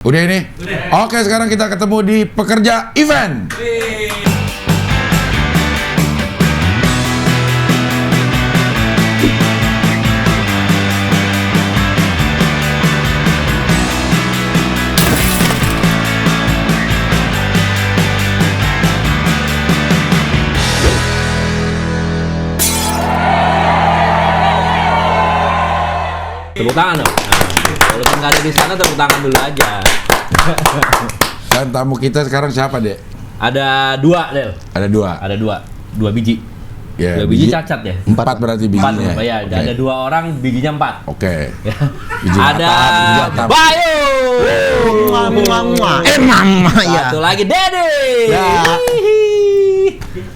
Udah ini? Udah. Oke, sekarang kita ketemu di Pekerja Event. Tepuk tangan dong. Walaupun nggak ada di sana, tepuk tangan dulu aja. Dan tamu kita sekarang siapa, Dek? Ada dua, Del. Ada dua. Ada dua biji. Ya, Dua biji cacat ya. Empat berarti Empat, bijinya. ya. Oke. Ada dua orang, bijinya 4. Oke. Ya. Biji Ada batam. Bayu. Mama ya. Satu lagi Dede. Ya.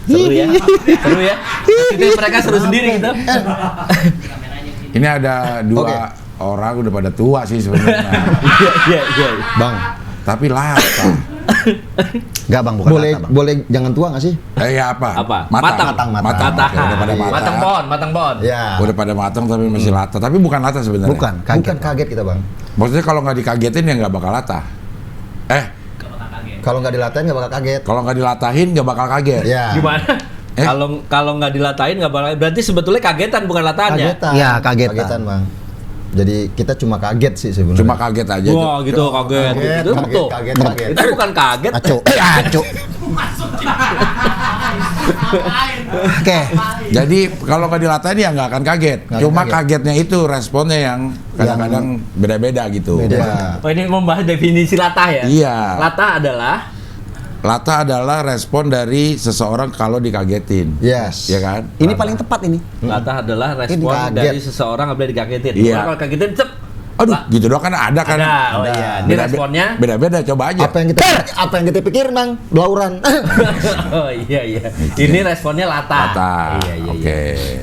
Seru ya. Seru ya. Itu mereka seru sendiri gitu. Ini ada dua orang udah pada tua sih sebenarnya. Iya. Bang, Tapi lata. enggak bang, bukan Boleh lata, bang. boleh jangan tua nggak sih? Ya apa? Apa? Matang. Matang. Oke, udah pada matang. Matang pohon. Ya. Udah pada matang tapi masih lata. Tapi bukan lata sebenarnya. Bukan, Bukan kaget kita bang. Maksudnya kalau nggak dikagetin ya nggak bakal lata. Kalau nggak dilatain nggak bakal kaget. Kalau nggak dilatahin nggak bakal kaget. Ya. Gimana? Kalau nggak dilatain nggak bakal, berarti sebetulnya kagetan bukan lataannya. Kagetan. Ya, kagetan. Bang. Jadi kita cuma kaget sih sebenarnya. Cuma kaget aja. Wah gitu kaget. Itu betul. kaget. Itu bukan kaget. Aco. Aco. Oke. Jadi kalau nggak dilatain ya nggak akan kaget. Nggak Cuma kaget. kagetnya itu responnya yang kadang-kadang beda-beda gitu. Beda. Oh, ini membahas definisi latah ya? Iya. Latah adalah Lata adalah respon dari seseorang kalau dikagetin. Yes. Ya kan? Ini paling tepat ini. latah adalah respon kaget. dari seseorang apabila dikagetin. Iya. Kalau kagetin cep. Aduh, gitu doang kan ada kan? Ada. Oh iya. Ini responnya. Beda-beda, coba aja. Apa yang kita pikir bang? Belauran. Oh iya. Ini responnya latah. Lata. Iya. Oke.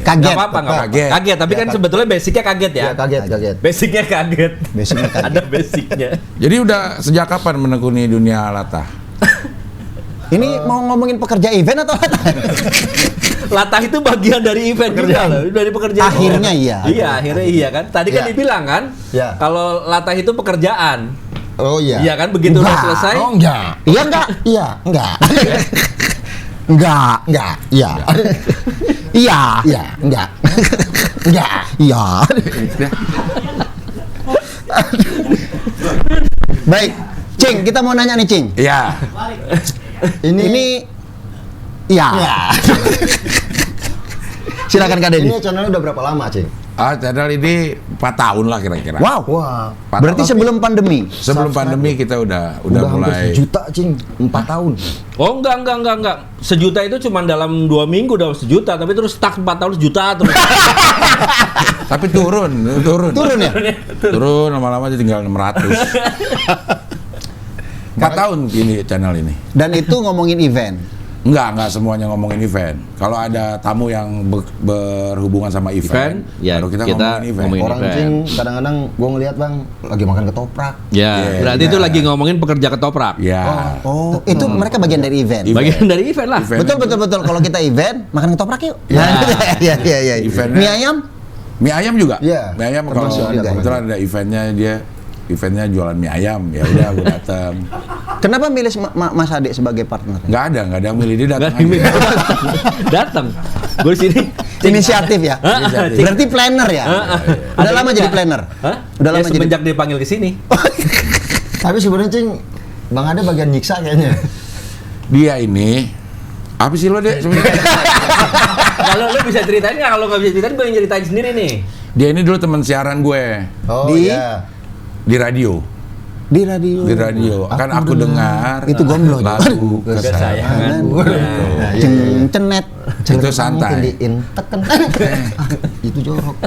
Kaget. Nggak apa-apa, nggak apa-apa. Kaget. Kaget, tapi kan sebetulnya basicnya kaget ya. Ya kaget. Basicnya kaget. Basicnya kaget. Ada basicnya. Jadi udah sejak kapan menekuni dunia lata? Ini mau ngomongin pekerja event atau apa? Latah itu bagian dari event juga loh, dari pekerjaan. Akhirnya iya. Iya, akhirnya iya kan. Tadi kan Iya. dibilang kan, Iya. kalau latah itu pekerjaan. Oh iya. Iya kan, begitu udah selesai. Oh enggak. Iya enggak? Iya, enggak. Enggak. Iya. Iya. Iya, enggak. Enggak. Iya. Baik. Cing, kita mau nanya nih, Cing. Iya. Ini iya. Silakan Kak Deddy. Ini channel udah berapa lama cing? Channel ini 4 tahun lah kira-kira. Wow. Wah. Berarti sebelum pandemi. Sebelum pandemi kita udah Udah mulai. hampir 1 juta cing. 4 tahun. Oh enggak. 1 juta itu cuma dalam 2 minggu udah 1 juta, tapi terus stuck 4 tahun 1 juta terus. Tapi turun. Turun ya? Turun lama-lama jadi tinggal 600. 4 tahun ini channel ini. Dan itu ngomongin event. Enggak semuanya ngomongin event. Kalau ada tamu yang berhubungan sama event, ya baru kita kita ngomongin event. ngomongin Orang event. cing kadang-kadang gua ngeliat bang lagi makan ketoprak. Ya, Iya, berarti iya. itu lagi ngomongin pekerja ketoprak. Ya. Oh, itu mereka bagian dari event. Bagian dari event lah. Event. Betul. Kalau kita event, makan ketoprak yuk. Ya. Iya. Eventnya- Mie ayam? Mie ayam juga? Iya. Mie ayam kalau Termasuk ada. kebetulan ada eventnya jualan mie ayam, ya udah gue datang. Kenapa milih Mas Ade sebagai partner? Nggak ada yang milih dia datang Nggak, aja. datang. Gue sini. Inisiatif ya? Inisiatif. Berarti planner ya? Udah lama jadi planner? Hah? Udah lama jadi semenjak dipanggil ke sini. Tapi sebenarnya cing bang ada bagian nyiksa kayaknya. Dia ini apa sih lo dek? Sebenarnya Kalau lu bisa ceritain nggak? Kalau nggak bisa ceritain, gue yang ceritain sendiri nih. dia ini dulu teman siaran gue Oh Di- iya. di radio. di radio. Di radio. Kan aku dengar Itu gomblo, lagu kesayangan. Kesayangan. Nah, iya. Cenet. Itu santai. Tekan. Itu jorok.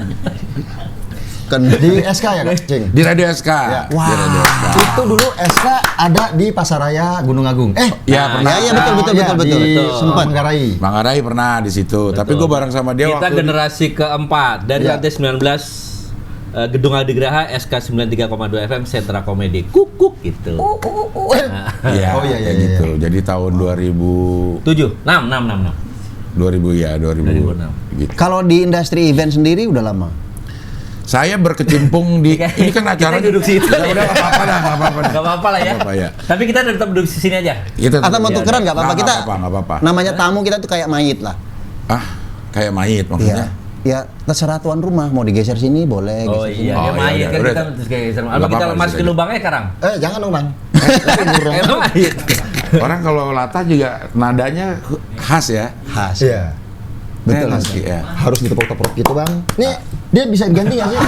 Di SK ya Kak, cing? Di radio SK. Ya. Di radio SK. Itu dulu SK ada di Pasaraya Gunung Agung. Ya pernah. Ya, betul. Di Sempat. Manggarai. Manggarai pernah di situ. Tapi gue bareng sama dia Kita waktu generasi keempat dari Iya. lantai 19 Gedung Adigraha SK 93,2 FM Sentra Komedi. Kuk gitu. Iya, Oh, iya, kayak iya, gitu. Jadi tahun 2000 7, 6. 2000 ya, 2000 2006. gitu. Kalau di industri event sendiri udah lama? Saya berkecimpung di ini kan acara. Kita duduk situ. Udah nggak apa-apa dah, nggak apa-apa. dah. Gak apa-apa lah ya. Nggak apa-apa, ya. Tapi kita tetap duduk di sini aja. Kita Atau mau tukeran nggak apa-apa, kita nggak apa-apa. namanya tamu kita tuh kayak mayit lah. Kayak mayit maksudnya. Ya terserah tuan rumah mau digeser sini boleh. Oh geser sini. iya, dia Oh, mayat iya, kan udah. kita terus kayak Nggak apa kita apa-apa, masukin bisa lubangnya sekarang? Jangan dong bang. Emang mayat. Orang kalau latah juga nadanya khas ya. Khas. Iya. Betul, Khas, betul. ya. Harus ditepok-tepok gitu bang. Nih dia bisa diganti nggak sih?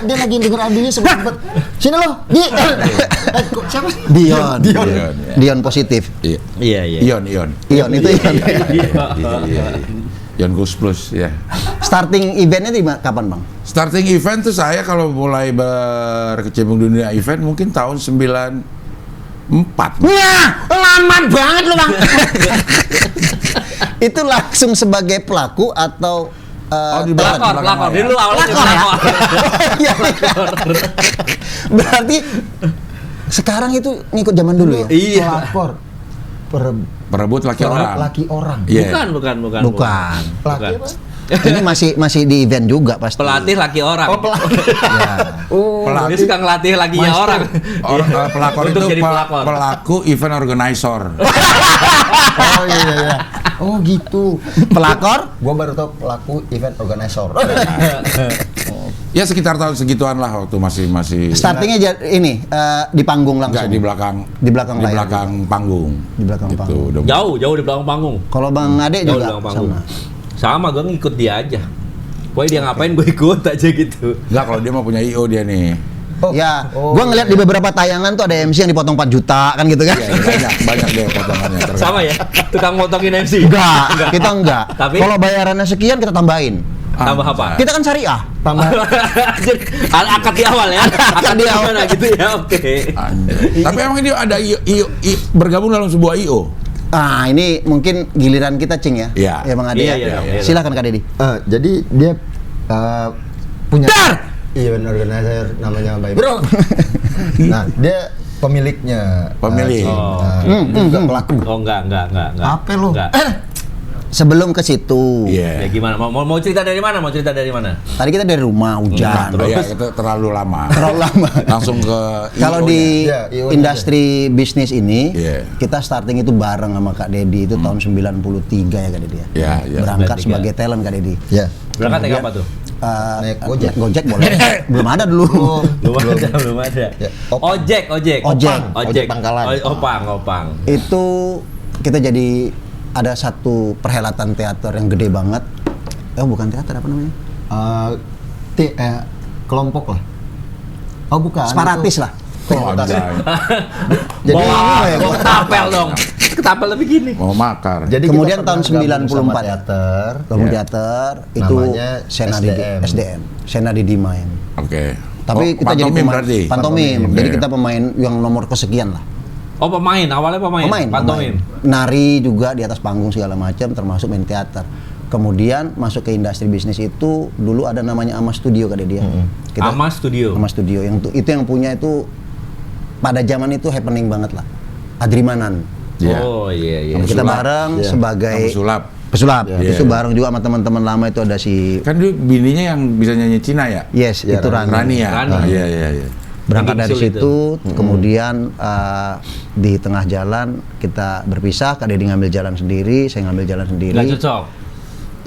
dia lagi denger audionya sebut sini loh. Siapa? Dion. Dion. Dion positif. Iya. Iya iya. Ion. Ion itu Ion. Iya. Ion Gus Plus ya. Starting eventnya di kapan bang? Starting event tuh saya kalau mulai berkecimpung di dunia event mungkin tahun 94. Nah, lama banget lu bang. Itu langsung sebagai pelaku atau di belakang. Pelakor. Dia dulu awalnya Pelakor ya? pelakor. Iya, berarti sekarang itu ngikut zaman dulu ya? Iya. Pelakor. Perebut laki orang. Laki orang. Iya. Bukan. Bukan. Laki apa? Ini masih di event juga pasti. Pelatih laki orang. Oh pelakor. Ya. Dia suka ngelatih lakinya Maestro. orang. Pelakor Untuk itu jadi pelakor. pelaku event organizer. Oh iya. Oh gitu. Pelakor? Gua baru tahu pelaku event organizer. Ya sekitar tahun segituan lah waktu masih Startingnya ini di panggung enggak langsung. di belakang Di belakang layar. panggung. Di belakang Gitu, panggung. udah. Jauh di belakang panggung. Kalau Bang Ade Jauh di juga belakang panggung. sama. Sama gue ngikut dia aja. Pokoknya dia ngapain gue ikut aja gitu. Enggak, kalau dia mau punya IO dia nih. Ya, gua ngeliat di beberapa tayangan tuh ada MC yang dipotong 4 juta kan gitu kan? Iya, banyak deh potongannya. tergantung. Sama ya, tukang motongin MC. Enggak, kita enggak. Tapi Kalau bayarannya sekian kita tambahin. tambah apa? Kita kan syariah. Tambah. Akad di awal ya. Akad di awal gitu ya. Oke. Anjay. Tapi emang ini ada IO bergabung dalam sebuah IO. Ah, ini mungkin giliran kita Cing ya. Iya. Ya Bang Ade. Iya, ya. iya. Silakan Kak Dedi. Jadi dia punya Dar! event organizer namanya Bay Bro. Nah dia pemiliknya. Pemilik. Dia juga pelaku. Oh enggak. Apa lu? Enggak. Sebelum ke situ. Iya. Ya gimana? Mau cerita dari mana? Tadi kita dari rumah hujan. Oh, ya, itu terlalu lama. Terlalu lama. Langsung ke Kalau IO-nya. di Iya, IO-nya industri bisnis ini, Iya. kita starting itu bareng sama Kak Dedi itu tahun 93 ya Kak Dedi ya. Iya, iya. Berangkat 93. sebagai talent Kak Dedi. Ya. Berangkat naik apa tuh? Naik Gojek. Gojek boleh. Belum ada dulu. Belum ada. Ya, Ojek. Ojek pangkalan. Opang. Itu kita jadi ada satu perhelatan teater yang gede banget. Bukan teater, apa namanya? Kelompok lah. Oh bukan. Separatis itu lah. Oh, anjay. Jadi Bawa ketapel dong. Ketapel lebih gini. Mau makar. Jadi Kemudian kita tahun pernah gabung sama 94 teater. Gabung Iya. teater itu Namanya SDM. Sena Didi main. Oke. Tapi kita jadi pantomim pemain berarti. pantomim. Oke. Jadi kita pemain yang nomor kesekian lah. Oh awalnya pemain. Pantomim. Nari juga di atas panggung segala macam termasuk main teater. Kemudian masuk ke industri bisnis itu dulu ada namanya Ama Studio Kak Dedi ya. Ama Studio. Ama Studio yang itu yang punya itu pada zaman itu happening banget lah. Adrimanan. Iya. Oh iya. Kamu Kita sulap. bareng Iya. sebagai Kamu sulap. pesulap. Iya. Itu bareng juga sama teman-teman lama itu ada si Kan dia bininya yang bisa nyanyi Cina ya? Yes, Ya, itu Rani. Rani. Rani ya? Rani. Iya. Berangkat Yang dari bingsul situ, kemudian di tengah jalan kita berpisah, Kak Dedi ngambil jalan sendiri, saya ngambil jalan sendiri. Nggak cocok.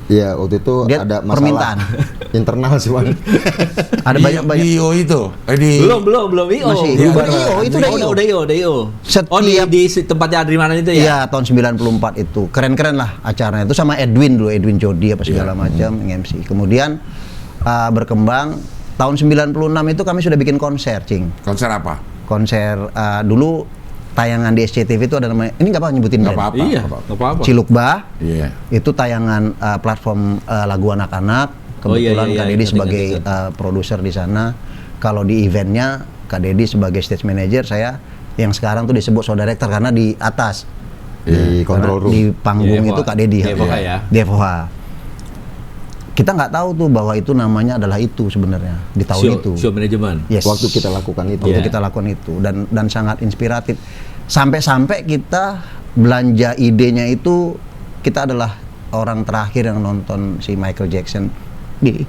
Iya waktu itu Dia ada masalah permintaan. internal sih Wan. Ada banyak-banyak. Di IO itu? Belum IO. Masih Iya, udah baru. IO, itu udah IO. Udah IO. Setiap- Oh di tempatnya Adrimanan itu ya? Iya, tahun 94 itu. Keren-keren lah acaranya. Itu sama Edwin dulu, Edwin Jody apa segala macam, MC. Kemudian berkembang tahun 96 itu kami sudah bikin konser, Cing. Konser apa? Konser dulu tayangan di SCTV itu ada namanya, ini nggak apa nyebutin Nggak brand. apa-apa. Iya, nggak apa-apa. nggak apa-apa. Cilukba. Iya. Itu tayangan platform lagu anak-anak. Oh, iya, Kebetulan iya, Kak iya, Dedi ingat, sebagai ingat. produser di sana. Kalau di eventnya Kak Dedi sebagai stage manager, saya yang sekarang tuh disebut show director karena di atas. Di Karena control room. di panggung Di itu FOH. Kak Dedi. Di FOH ya? Di FOH. Kita nggak tahu tuh bahwa itu namanya adalah itu sebenarnya di tahun itu. Show manajemen. Yes. Waktu kita lakukan itu. Waktu Iya. kita lakukan itu dan sangat inspiratif. Sampai-sampai kita belanja idenya itu, kita adalah orang terakhir yang nonton si Michael Jackson di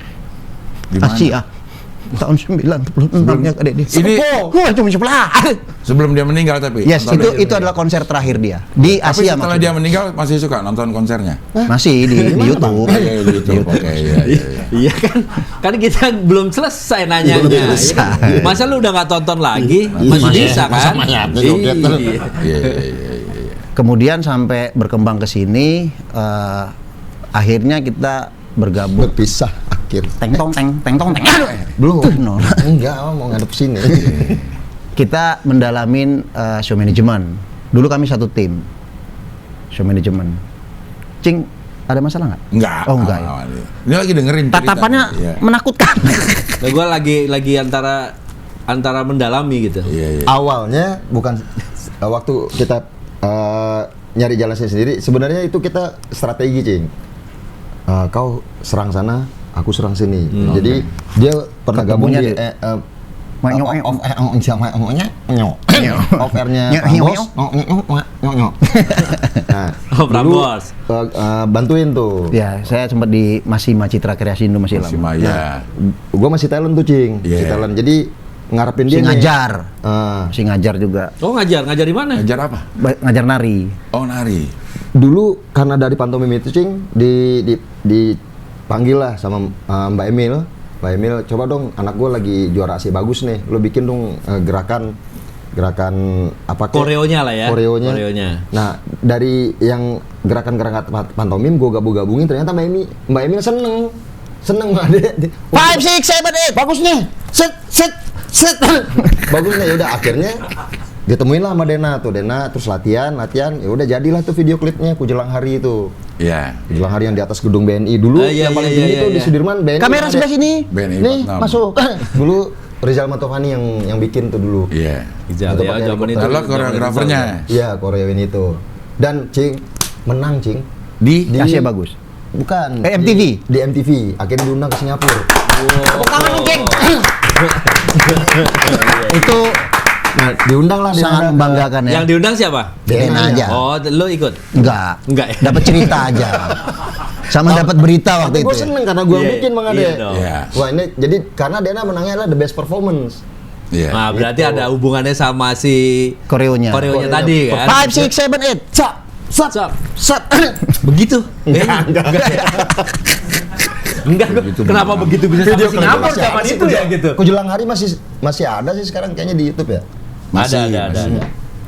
Di mana? Asia. Tahun 96-nya Kak Deddy. Ini- Wah, cuma sebelah. Sebelum dia meninggal tapi. Yes, nonton itu adalah konser terakhir dia di Tapi Asia setelah maksudnya. dia meninggal masih suka nonton konsernya. Masih di YouTube. Iya, di YouTube. Oke, iya. Iya kan kita belum selesai nanyanya. Belum ya kan? selesai. Masa lu udah nggak tonton lagi? Masih Iya, bisa masa kan? mayatnya joget terus. Iya. Iya. Kemudian sampai berkembang ke sini, akhirnya kita bergabung. Berpisah akhir. Teng tong teng teng tong teng. Aduh, Belum. no. Enggak, mau ngadep sini. Kita mendalamin show management. Dulu kami satu tim show management. Cing, ada masalah nggak? Enggak. Oh enggak ya. Ini lagi dengerin cerita. Tatapannya Iya. menakutkan. Nah, gue lagi antara mendalami gitu. Iya. Awalnya bukan waktu kita nyari jalan sendiri, sebenarnya itu kita strategi, Cing. Kau serang sana, aku serang sini. Jadi dia pernah gabung Ketemunya di off airnya Prambors. Nah, Oh, Prambors. bantuin tuh. Ya, saya sempat di Citra Kreasi Indo masih Si lama. Maya. Gua masih talent tuh, Cing. Iya. Masih talent. Jadi ngarepin dia Masih nih. ngajar. Ah. Masih ngajar juga. Oh ngajar di mana? Ngajar apa? Ngajar nari. Oh, nari. Dulu karena dari pantomim itu, Cing, dipanggil lah sama Mbak Emil. Mbak Emil, coba dong, anak gue lagi juara ASI bagus nih, lo bikin dong gerakan apa kek? Koreonya lah ya. Koreonya. Nah, dari yang gerakan-gerakan pantomim gue gabungin, ternyata Mbak Emil seneng Mbak Ade. 5, 6, 7, 8. Bagus nih, set. Bagus nih, yaudah akhirnya ditemuin lah sama Dena terus latihan, ya udah jadilah tuh video klipnya Kujelang Hari itu. Iya. Kujelang Hari yang di atas gedung BNI dulu, Iya, yang paling iya, tinggi iya, tuh di iya. Sudirman BNI. Kamera ada. sebelah sini. BNI Nih, 46. masuk. Dulu Rizal Matovani yang bikin tuh dulu. Iya. Ijal Itu ya, pakai zaman itu. Kalau zaman koreografernya Iya, koreoin itu. Dan Cing menang, Cing. Di Asia Bagus. Bukan. MTV? Di MTV. Akhirnya diundang ke Singapura. Tepuk tangan dong, Ceng. Itu Nah, diundang lah sangat membanggakan ya. Yang diundang siapa? Dena aja. Oh, lu ikut? Enggak. Enggak ya? Dapat cerita aja. Sama dapat berita waktu Tapi itu. gue Ya. seneng karena gue Iya, bikin Bang iya Ade. dong. Iya. Wah, ini jadi karena Dena menangnya adalah the best performance. Iya. Nah, berarti Gitu. ada hubungannya sama si Koreonya. koreonya tadi kan? 5, 6, 7, 8. Cap. Sat. Begitu? Enggak. Enggak, Begitu kenapa memang. begitu bisa sampai Video klip Singapura masih zaman ada sih, itu ya gitu? Kujelang Hari masih ada sih sekarang kayaknya di YouTube ya. Ada.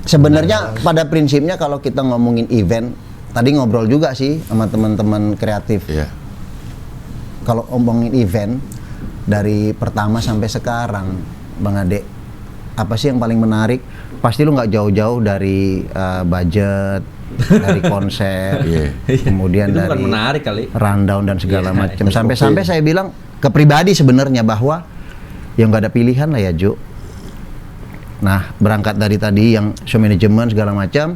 Sebenarnya pada prinsipnya kalau kita ngomongin event, tadi ngobrol juga sih sama teman-teman kreatif. Iya. Kalau ngomongin event dari pertama sampai sekarang, Bang Ade, apa sih yang paling menarik? Pasti lu nggak jauh-jauh dari budget, dari konser, Iya. kemudian Itu bukan dari menarik kali. rundown dan segala Iya, macam. Sampai-sampai saya bilang ke pribadi sebenarnya bahwa yang nggak ada pilihan lah ya, Jo. Nah, berangkat dari tadi yang show management segala macam,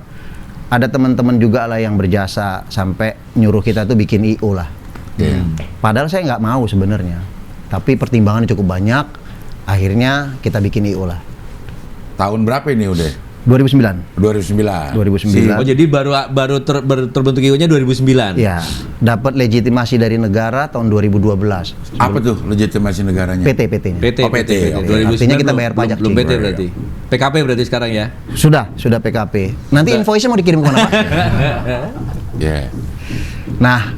ada teman-teman juga lah yang berjasa sampai nyuruh kita tuh bikin IO lah. Iya. Padahal saya nggak mau sebenarnya, tapi pertimbangan cukup banyak. Akhirnya kita bikin IO lah. Tahun berapa ini udah? 2009. 2009. 2009. Oh, jadi baru terbentuk IO-nya 2009. Ya, dapat legitimasi dari negara tahun 2012. Apa tuh legitimasi negaranya? PT-nya. PT. Oh, PT. 2009 Artinya kita bayar pajak, Belum Cing. PT berarti. PKP berarti sekarang ya. Sudah PKP. Nanti invoice-nya mau dikirim kemana Pak? Iya. Nah,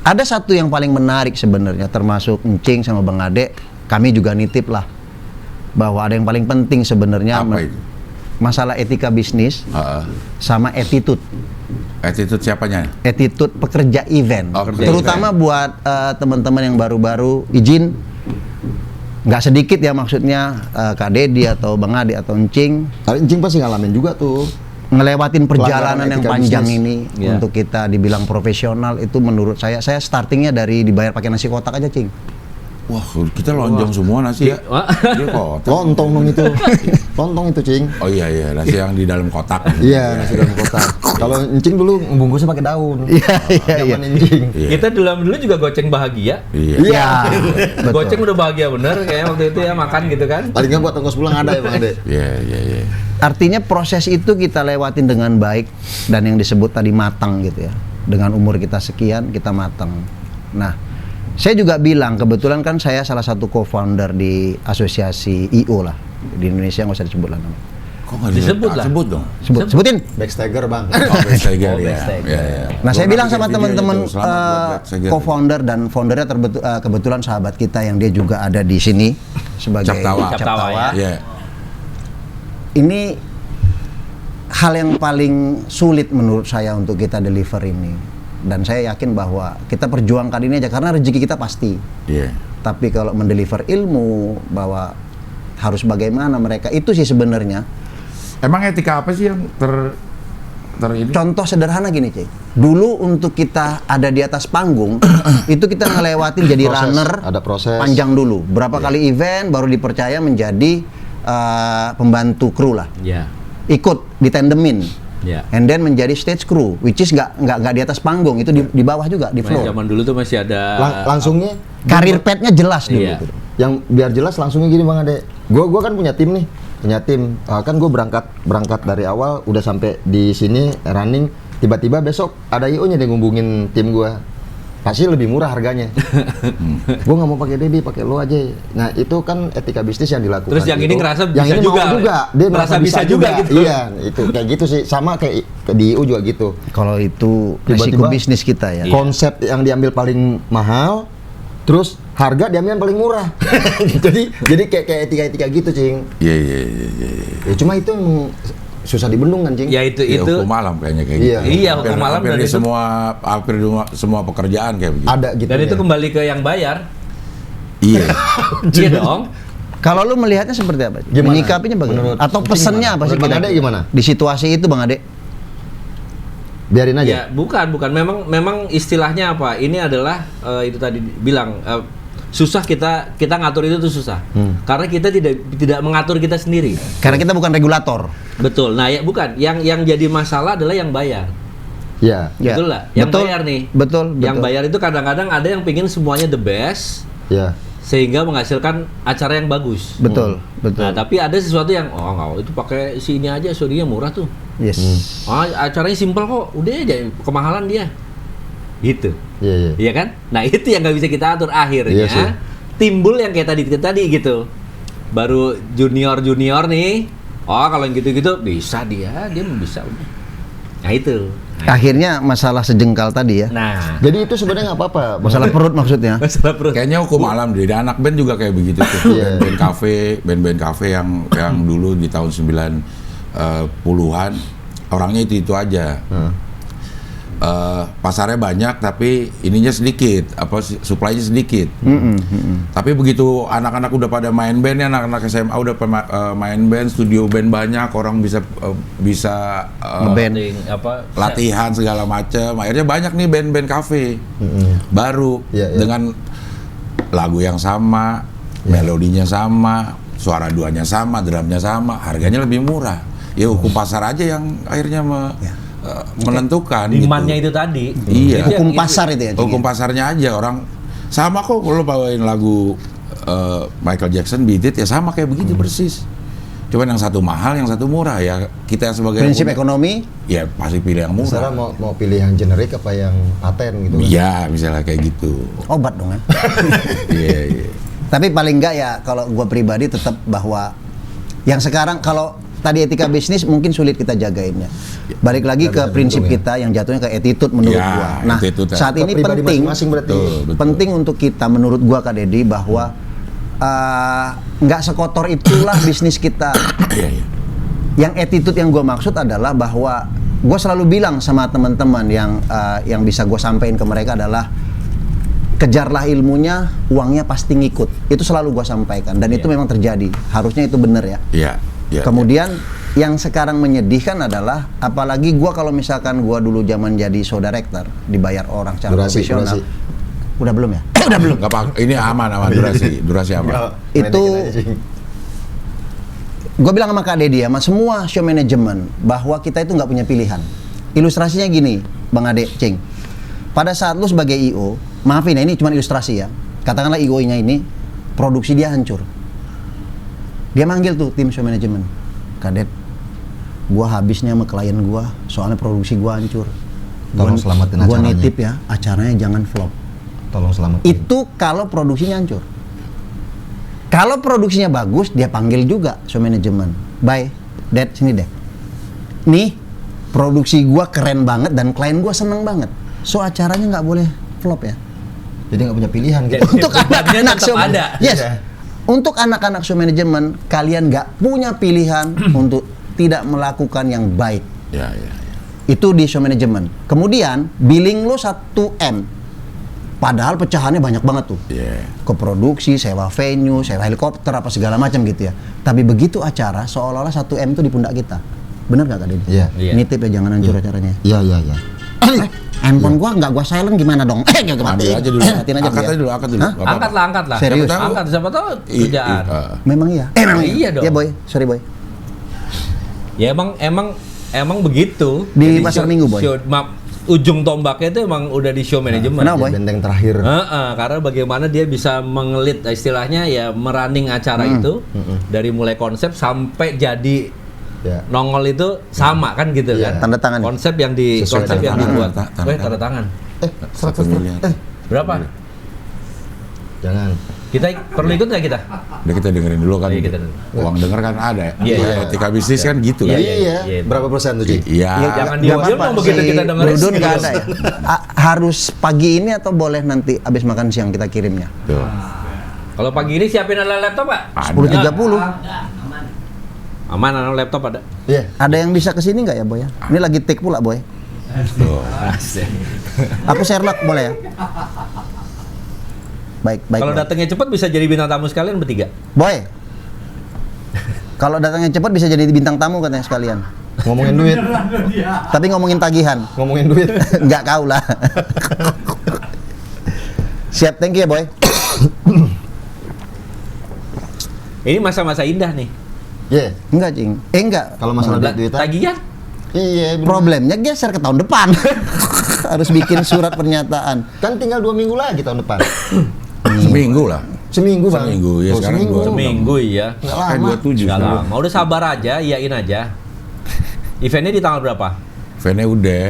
ada satu yang paling menarik sebenarnya, termasuk Encing sama Bang Ade, kami juga nitip lah bahwa ada yang paling penting sebenarnya Apa itu? masalah etika bisnis Heeh. sama attitude. Attitude siapanya? Attitude pekerja event, Oh, pekerja terutama buat teman-teman yang baru-baru izin, nggak sedikit ya maksudnya Kak Dedi atau Bang Ade atau Encing Tapi Encing pasti ngalamin juga tuh. ngelewatin perjalanan Pelanggaran yang etika panjang bisnis. ini Iya. untuk kita dibilang profesional. Itu menurut saya startingnya dari dibayar pakai nasi kotak aja, Cing. Wah, kita lonjong semua nasi ya. Wah. Dia kotak. Lontong dong itu. Lontong itu, Cing. Oh iya, nasi yang di dalam kotak. Iya, nasi dalam kotak. Kalau Encing dulu bungkusnya pakai daun. Iya, iya. Zaman Encing. Iya. Kita dulu juga goceng bahagia. Iya. Iya, betul. Goceng udah bahagia bener kayak waktu itu ya makan gitu kan. Paling nggak buat ongkos pulang ada ya, Bang Ade. Iya. Artinya proses itu kita lewatin dengan baik dan yang disebut tadi matang gitu ya. Dengan umur kita sekian kita matang. Nah, Saya juga bilang, kebetulan kan saya salah satu co-founder di asosiasi IO lah di Indonesia, nggak usah disebut lah namanya. Kok nggak Disebut lah. Sebut dong. Sebutin. Backstagger bang. Oh, Backstagger, ya. Backstagger. Ya. Nah, saya Gua bilang bikin sama video teman-teman itu. Selamat buat Backstagger. co-founder dan foundernya kebetulan sahabat kita yang dia juga ada di sini sebagai Captawa. ya. Iya. Ini hal yang paling sulit menurut saya untuk kita deliver ini. Dan saya yakin bahwa kita perjuangkan ini aja karena rezeki kita pasti. Iya. Tapi kalau mendeliver ilmu bahwa harus bagaimana mereka itu sih sebenarnya. Emang etika apa sih yang ini? Contoh sederhana gini, Cik. Dulu untuk kita ada di atas panggung, itu kita ngelewatin jadi Proses, runner ada proses. panjang dulu. Berapa kali event baru dipercaya menjadi pembantu kru lah. Ya. Ikut ditandemin. Ya. And then menjadi stage crew, which is nggak di atas panggung, itu di bawah juga di floor. Zaman dulu tuh masih ada Langsungnya Karir path-nya jelas dulu. Iya. yang biar jelas langsungnya gini bang Ade. Gua kan punya tim nih, kan gue berangkat dari awal udah sampai di sini running, tiba-tiba besok ada IO-nya dia ngubungin tim gue, pasti lebih murah harganya. Gue nggak mau pakai Dedi, pakai lo aja. Nah itu kan etika bisnis yang dilakukan. Terus yang ini gitu. ngerasa yang bisa ini juga. mau juga, dia Merasa merasa bisa juga gitu. Iya, itu kayak gitu sih, sama kayak di IO juga gitu. Kalau itu resiko Tiba-tiba bisnis kita ya. Konsep yang diambil paling mahal, terus harga diambil yang paling murah. jadi kayak etika gitu, Cing. Iya. Ya, cuma itu emang susah dibendung kan, Cing. Ya itu Ya, hukum malam kayaknya kayak Iya. gitu. Iya, hukum malam hampir dan di itu- hampir semua pekerjaan kayak begitu. Ada gitu. Dan itu kembali ke yang bayar. Iya. Iya dong. Kalau lu melihatnya seperti apa? Gimana? Menyikapinya bagaimana? Menurut Atau Cing pesannya gimana? apa sih? Menurut Bang kira-kira? Ade gimana? Di situasi itu Bang Ade? Biarin aja. Ya, bukan. Memang istilahnya apa? Ini adalah itu tadi bilang susah kita ngatur itu tuh susah. Karena kita tidak mengatur kita sendiri. Karena kita bukan regulator. Betul. Nah, ya bukan. Yang jadi masalah adalah yang bayar. Ya. Ya. Betul lah. Yang Betul. bayar nih. Betul. Yang bayar itu kadang-kadang ada yang pingin semuanya the best Ya. sehingga menghasilkan acara yang bagus. Betul. Betul. Nah, tapi ada sesuatu yang nggak, itu pakai si ini aja, sorry murah tuh. Yes. Acaranya simpel kok, udah aja kemahalan dia. Gitu. Iya. Iya kan? Nah, itu yang nggak bisa kita atur akhirnya. Iya sih. Timbul yang kayak tadi gitu. Baru junior nih. Oh, kalau yang gitu-gitu bisa dia bisa udah. Nah, itu. Akhirnya masalah sejengkal tadi ya. Nah, Jadi itu sebenarnya nggak apa-apa. Bang. Masalah perut maksudnya. masalah perut. Kayaknya hukum alam di anak band juga kayak begitu tuh. Iya. Band-band kafe yang dulu di tahun 90-an orangnya itu aja. Pasarnya banyak tapi ininya sedikit, supply-nya sedikit. Tapi begitu anak-anak udah pada main band, anak-anak SMA udah main band, studio band banyak, orang bisa Ngeband. latihan segala macam. Akhirnya banyak nih band-band kafe baru Iya. dengan lagu yang sama, melodinya sama, suara duanya sama, drumnya sama, harganya lebih murah. Ya hukum pasar aja yang akhirnya menentukan. Demand-nya gitu. itu tadi. Iya. Itu yang- Hukum pasar itu ya. Cing, Hukum ya? pasarnya aja, orang sama kok kalau bawain lagu Michael Jackson Beat It ya sama kayak begitu persis. Cuman yang satu mahal, yang satu murah ya. Kita yang sebagai Prinsip punya- ekonomi. ya pasti pilih yang murah. Misalnya mau pilih yang generik apa yang paten gitu. kan? Iya, misalnya kayak gitu. Obat dong ya. Iya. Tapi paling enggak ya kalau gua pribadi tetap bahwa yang sekarang kalau tadi etika bisnis mungkin sulit kita jagainnya. Balik lagi Nggak ke bisa prinsip didukung ya. kita yang jatuhnya ke attitude menurut Ya, gua. Nah, attitude. saat Ke ini pribadi penting masing-masing berarti. Betul. penting untuk kita menurut gua Kak Dedi bahwa nggak sekotor itulah bisnis kita. Iya. Yang attitude yang gue maksud adalah bahwa gue selalu bilang sama teman-teman yang bisa gue sampaikan ke mereka adalah kejarlah ilmunya, uangnya pasti ngikut. Itu selalu gue sampaikan dan itu memang terjadi. Harusnya itu benar ya. Iya. Kemudian yang sekarang menyedihkan adalah apalagi gue kalau misalkan gue dulu zaman jadi show director dibayar orang secara profesional. Udah belum ya? Udah belum. Nggak apa, ini aman durasi aman. Itu gue bilang sama Kak Dedi sama semua show manajemen bahwa kita itu nggak punya pilihan. Ilustrasinya gini, Bang Ade, Cing. Pada saat lu sebagai IO, maafin ya ini cuma ilustrasi ya. Katakanlah IO-nya ini produksi dia hancur. Dia manggil tuh tim show manajemen. Kadet, gua habisnya sama klien gua, soalnya produksi gua hancur. Tolong selamatin Gua acaranya. nitip ya, acaranya jangan flop. Tolong selamat. Itu kalau produksinya hancur. Kalau produksinya bagus, dia panggil juga show manajemen. Bye, Dad, sini deh. Nih, produksi gua keren banget dan klien gua seneng banget. So acaranya nggak boleh flop ya. Jadi nggak punya pilihan gitu. Untuk anak-anak tetap show, ada. yes. Iya. Untuk anak-anak show manajemen, kalian nggak punya pilihan untuk tidak melakukan yang baik. Ya. Itu di show manajemen. Kemudian billing lo 1M. Padahal pecahannya banyak banget tuh. Iya. Ke produksi, sewa venue, sewa helikopter, apa segala macam gitu ya. Tapi begitu acara, seolah-olah 1M itu di pundak kita. Bener nggak Kak Deddy? Iya. Iya. Nitip ya, jangan hancur acaranya. Iya. Handphone gua nggak gua silent gimana dong? Ambil aja dulu. Matiin aja Angkat ya. aja dulu, angkat dulu. Hah? Nggak apa-apa. Angkat lah. Serius? Siapa tahu. Angkat, siapa tahu kerjaan. Memang iya. Memang iya dong. Iya boy, sorry boy. Ya emang begitu. Di Jadi pasar Minggu, Boy. Ujung tombaknya itu emang udah di show manajemen. Kenapa, Boy? Benteng terakhir. Karena bagaimana dia bisa mengelit istilahnya ya merunning acara itu dari mulai konsep sampai jadi Ya. nongol itu sama kan gitu Iya. kan. Tanda tangan. Konsep yang di Sesuai konsep tanda yang tangan. dibuat. Tanda Tanda tangan. 1 miliar. Berapa? Jangan. Kita perlu ikut nggak kita? Udah kita dengerin dulu kan. Iya, kita dengerin. Uang denger kan ada. Iya, Ya, iya. etika bisnis kan gitu kan. Iya. Berapa persen tuh, Ci? Iya. Jangan Nggak diusil apa-apa, dong begitu si kita dengerin. Brudun nggak ada ya. Harus pagi ini atau boleh nanti abis makan siang kita kirimnya? Tuh. Kalau pagi ini siapin ala laptop Pak? Ada. 10.30. Aman, anak laptop ada. Iya. Ada yang bisa kesini nggak ya boy? Ini lagi take pula boy. Tuh. Aku Sherlock boleh ya? Baik. Kalau Boy. datangnya cepat bisa jadi bintang tamu sekalian bertiga. Boy. Kalau datangnya cepat bisa jadi bintang tamu katanya sekalian. Ngomongin duit. Tapi ngomongin tagihan. Ngomongin duit. Nggak kau lah. Siap, thank you ya boy. Ini masa-masa indah nih. Iya. Enggak cing. Enggak. Kalau masalah duit-duitan. Tagihan. Iya. bener. Problemnya geser ke tahun depan. Harus bikin surat pernyataan. Kan tinggal 2 minggu lagi tahun depan. Seminggu lah. Seminggu, Bang. Seminggu, ya, sekarang seminggu. dua. Seminggu ya. Nggak Kayak lama. 27 Nggak sekarang. lama. Udah sabar aja, iyain aja. Eventnya di tanggal berapa? Eventnya udah.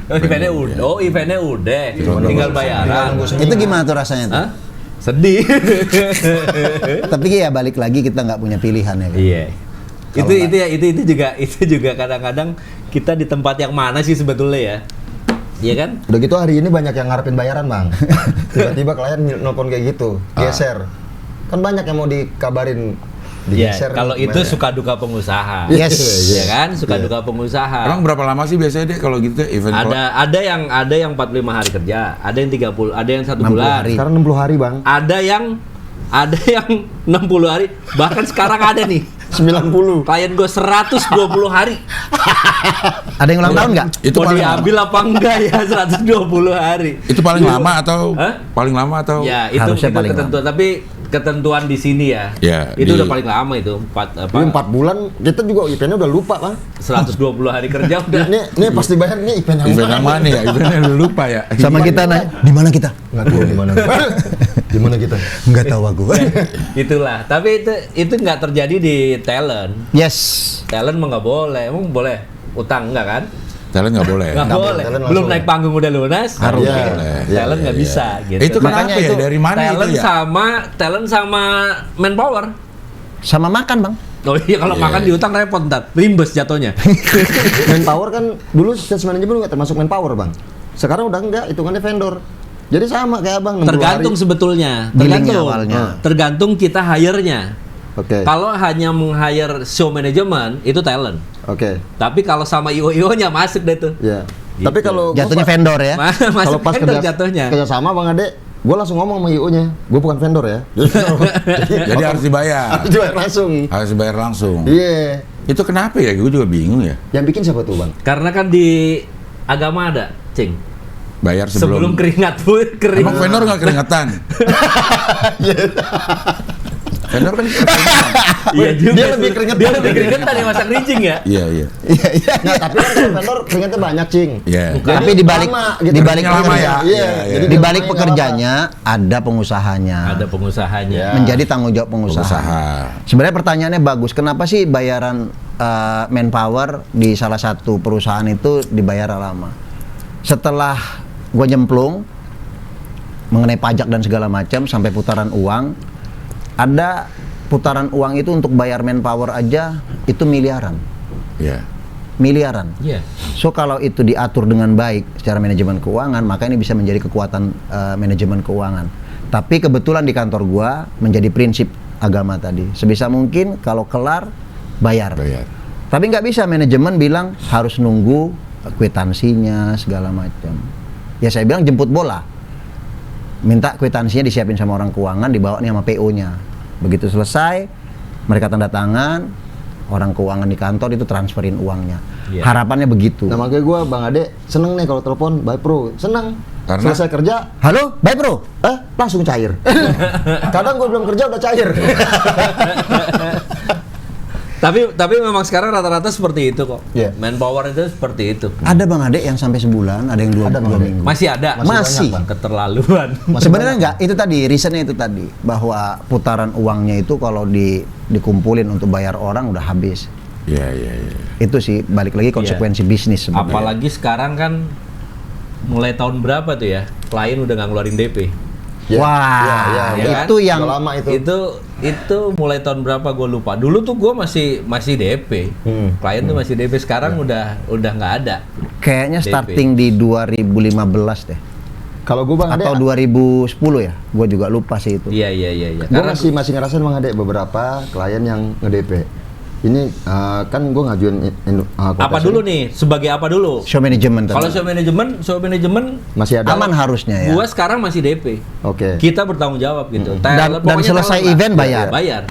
Eventnya udah. Oh, eventnya udah. Tinggal bayaran. Itu gimana tuh rasanya tuh? Hah? Sedih. Tapi ya balik lagi kita nggak punya pilihan ya. Kan? Iya. Itu juga kadang-kadang kita di tempat yang mana sih sebetulnya ya? Iya kan? Udah gitu hari ini banyak yang ngarepin bayaran, Bang. Tiba-tiba klien nelpon kayak gitu, geser. Kan banyak yang mau dikabarin Iya, digeser. kalau itu gimana ya? suka duka pengusaha. Yes. Iya kan? Suka duka pengusaha. Emang berapa lama sih biasanya deh kalau gitu event? Ada yang 45 hari kerja, ada yang 30, ada yang 1 60 bulan. hari. Sekarang 60 hari, Bang. Ada yang 60 hari, bahkan sekarang ada nih 90. klien gue 120 hari. Ada yang ulang tahun nggak? Itu Mau paling diambil apa enggak ya 120 hari? Itu paling lama atau Hah? paling lama atau Ya itu Harusnya paling ketentuan, tapi ketentuan di sini ya. Ya, itu di- udah paling lama itu 4 Ini 4 bulan kita juga eventnya udah lupa, Bang. 120 hari kerja udah. Ini pasti bayar nih event yang event yang mana ya? Eventnya udah lupa ya. Sama kita nanya, di mana kita? Nggak tahu di mana. Di mana kita? Nggak tahu aku. Itulah. Tapi itu nggak terjadi di talent. Yes. Talent mah nggak boleh. Emang boleh utang enggak kan? Talent nggak boleh. Nggak boleh. talent Belum langsung. naik panggung udah lunas. Harus Iya. boleh. Talent nggak Iya, bisa iya. gitu. Itu kenapa Makanya ya? itu Dari mana talent itu ya? talent sama manpower. Sama makan bang. Oh iya kalau Iya. makan diutang repot ntar. Rimbes jatuhnya. Manpower kan dulu sales manajemen nggak termasuk manpower, Bang. Sekarang udah enggak, hitungannya vendor. Jadi sama kayak Abang 60 Tergantung hari. sebetulnya. Billingnya Tergantung. awalnya. Tergantung kita hire-nya. Oke. Kalau hanya meng-hire show management itu talent. Oke. Tapi kalau sama IO-nya masuk deh tuh. Ya. Gitu. Tapi kalau Jatuhnya gua vendor ya. Masuk kalau pas vendor jatuhnya. kerja sama Bang Ade, gue langsung ngomong sama IO-nya, gue bukan vendor ya. Jadi harus dibayar. Harus dibayar langsung. Harus dibayar langsung. Iya. Itu kenapa ya? Gue juga bingung ya. Yang bikin siapa tuh, Bang? Karena kan di agama ada, Cing. Bayar Sebelum sebelum. keringat pun kering. Emang vendor nggak keringetan? Vendor kan keringetan. Iya juga. Dia lebih keringetan. Dia lebih keringetan ya masak rincing ya. Iya, iya. Iya iya. Nah, tapi kan kalau vendor keringetnya banyak, Cing. Iya. Tapi di balik lama gitu. di balik Lama ya? Iya. Iya, Jadi di balik nggak pekerjanya ada pengusahanya. Ada pengusahanya. Ya. Menjadi tanggung jawab pengusaha. Pengusaha. Sebenarnya pertanyaannya bagus. Kenapa sih bayaran manpower di salah satu perusahaan itu dibayar lama? Setelah gue nyemplung, mengenai pajak dan segala macam sampai putaran uang. Ada putaran uang itu untuk bayar manpower aja itu miliaran. Iya. Miliaran. Iya. So kalau itu diatur dengan baik secara manajemen keuangan, maka ini bisa menjadi kekuatan manajemen keuangan. Tapi kebetulan di kantor gua menjadi prinsip agama tadi. Sebisa mungkin kalau kelar bayar. Tapi nggak bisa manajemen bilang harus nunggu kwitansinya segala macam. Ya saya bilang jemput bola. Minta kwitansinya disiapin sama orang keuangan, dibawa nih sama PO-nya. Begitu selesai, mereka tanda tangan, orang keuangan di kantor itu transferin uangnya. Iya. Harapannya begitu. Nah makanya gue Bang Ade seneng nih kalau telepon, bye bro, seneng. Karena- Selesai kerja, Halo, baik bro. langsung cair. Kadang gue belum kerja udah cair. Tapi memang sekarang rata-rata seperti itu kok. Iya. Manpower itu seperti itu. Ada Bang Ade yang sampai sebulan, ada yang dua Ada, Bang Ade. minggu. Masih ada. Masih. banyak, Bang. Keterlaluan. Sebenarnya enggak, itu tadi, reasonnya itu tadi bahwa putaran uangnya itu kalau dikumpulin untuk bayar orang udah habis. Iya. Itu sih balik lagi konsekuensi bisnis sebenarnya. Apalagi sekarang kan mulai tahun berapa tuh ya? Klien udah nggak ngeluarin DP. Wah, Ya kan? itu yang Udah lama Itu mulai tahun berapa gue lupa. Dulu tuh gue masih DP. Klien tuh masih DP. Sekarang udah nggak ada. kayaknya DP. starting di 2015 deh. Kalau gue Bang Ade, Atau 2010 ya? Gua juga lupa sih itu. Iya. gue Karena masih ngerasain Bang Ade beberapa klien yang nge-DP. Ini kan gue ngajuin apa quotation. dulu nih? Sebagai apa dulu? Show management Kalau tadi. show manajemen Masih ada. Aman harusnya ya. gua sekarang masih DP. Oke. Kita bertanggung jawab gitu. Dan Pokoknya selesai talent lah. event bayar. Bayar.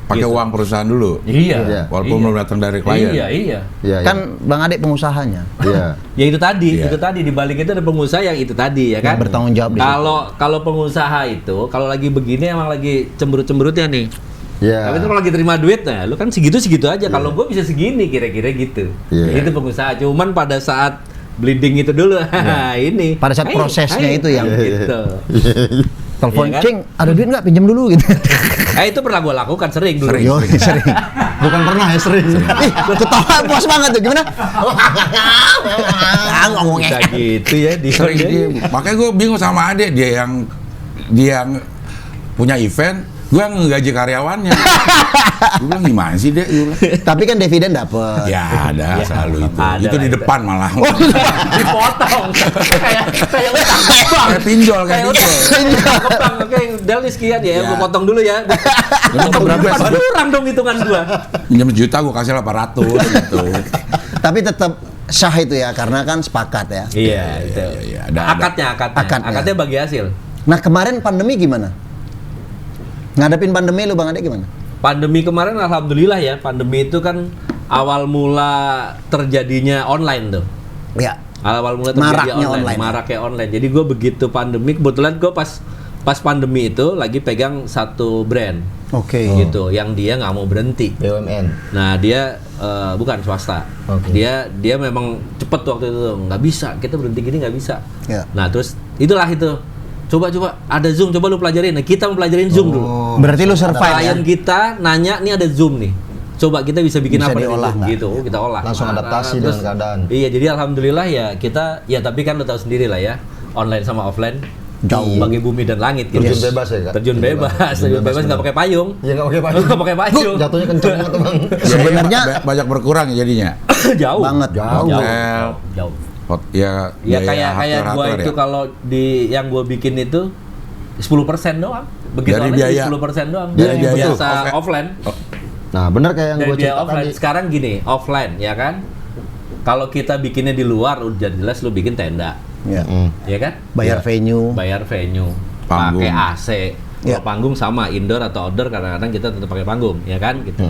Pakai Gitu. uang perusahaan dulu. Iya. Walaupun belum datang dari klien. Iya. Iya, Kan Bang Ade pengusahanya. Iya. Ya itu tadi, Iya. itu tadi di balik itu ada pengusaha yang itu tadi ya kan. Yang bertanggung jawab di situ. Kalau pengusaha itu kalau lagi begini emang lagi cemberut-cemberutnya nih. Iya. Tapi itu kalau lagi terima duit nah, lu kan segitu aja. Kalau gue bisa segini kira-kira gitu. Iya. Itu pengusaha. Cuman pada saat bleeding itu dulu, ini. Pada saat prosesnya itu yang- gitu. Telepon, Iya kan? Cing, ada duit nggak? Pinjam dulu gitu. Itu pernah gue lakukan sering dulu. Yo, sering. Bukan pernah ya, sering. Ih, ketawa puas banget tuh. Gimana? Ngomongnya. Bisa gitu ya di Sering dia. Makanya gue bingung sama Ade, dia yang punya event, gue yang ngegaji karyawannya. Gue bilang gimana sih Dek? Gua bilang, Tapi kan dividen dapet. ya ada selalu itu. ada Itu lah di itu. depan malah. dipotong kayak utang Kayak pinjol kayak gitu. utang oke Del nih sekian ya, Ya. gua potong dulu ya. Potong berapa sih? Kurang dong hitungan gua. Pinjam sejuta gue kasih 800 gitu. Tapi tetap sah itu ya, karena kan sepakat ya. Iya, itu. Iya, ada. Akadnya bagi hasil. Nah kemarin pandemi gimana? Ngadepin pandemi lu Bang Ade gimana? Pandemi kemarin alhamdulillah ya, pandemi itu kan awal mula terjadinya online tuh. Ya. Awal mula terjadi Maraknya online. maraknya online. Jadi gue begitu pandemi, kebetulan gue pas pandemi itu lagi pegang satu brand Oke. gitu, yang dia nggak mau berhenti. BUMN. Nah dia bukan swasta, Oke. dia memang cepet waktu itu, nggak bisa, kita berhenti gini nggak bisa. Ya. Nah terus itulah itu, coba ada Zoom, coba lu pelajarin. Nah kita mau pelajarin Zoom dulu. Berarti lu survive ya? Klien kita nanya nih ada Zoom nih, coba kita bisa bikin Bisa apa dari diolah Zoom? nggak? Gitu, kita olah. Langsung adaptasi terus- dengan keadaan. Iya, jadi alhamdulillah ya kita, ya tapi kan lu tahu sendiri lah ya, online sama offline Jauh. bagi bumi dan langit gitu. Terjun bebas ya, Kak? Terjun bebas nggak pakai payung. Iya nggak pakai payung. Nggak pakai payung. Jatuhnya kenceng banget tuh Bang. Sebenarnya banyak berkurang ya jadinya. Jauh banget. Hotel. jauh. Ya, Ya biaya kayak gua hardware itu ya. kalau di yang gua bikin itu 10% doang. Begitu Dari online biaya. 10% doang. Dari Dari biaya biasa offline. Nah benar kayak yang Dari gue biaya cerita offline. tadi. Sekarang gini, offline ya kan. Kalau kita bikinnya di luar udah jelas lu bikin tenda, ya. ya kan? Bayar venue. Bayar venue, Panggung. pakai AC. Kalau Ya. panggung sama indoor atau outdoor, kadang-kadang kita tetap pakai panggung, ya kan? Gitu.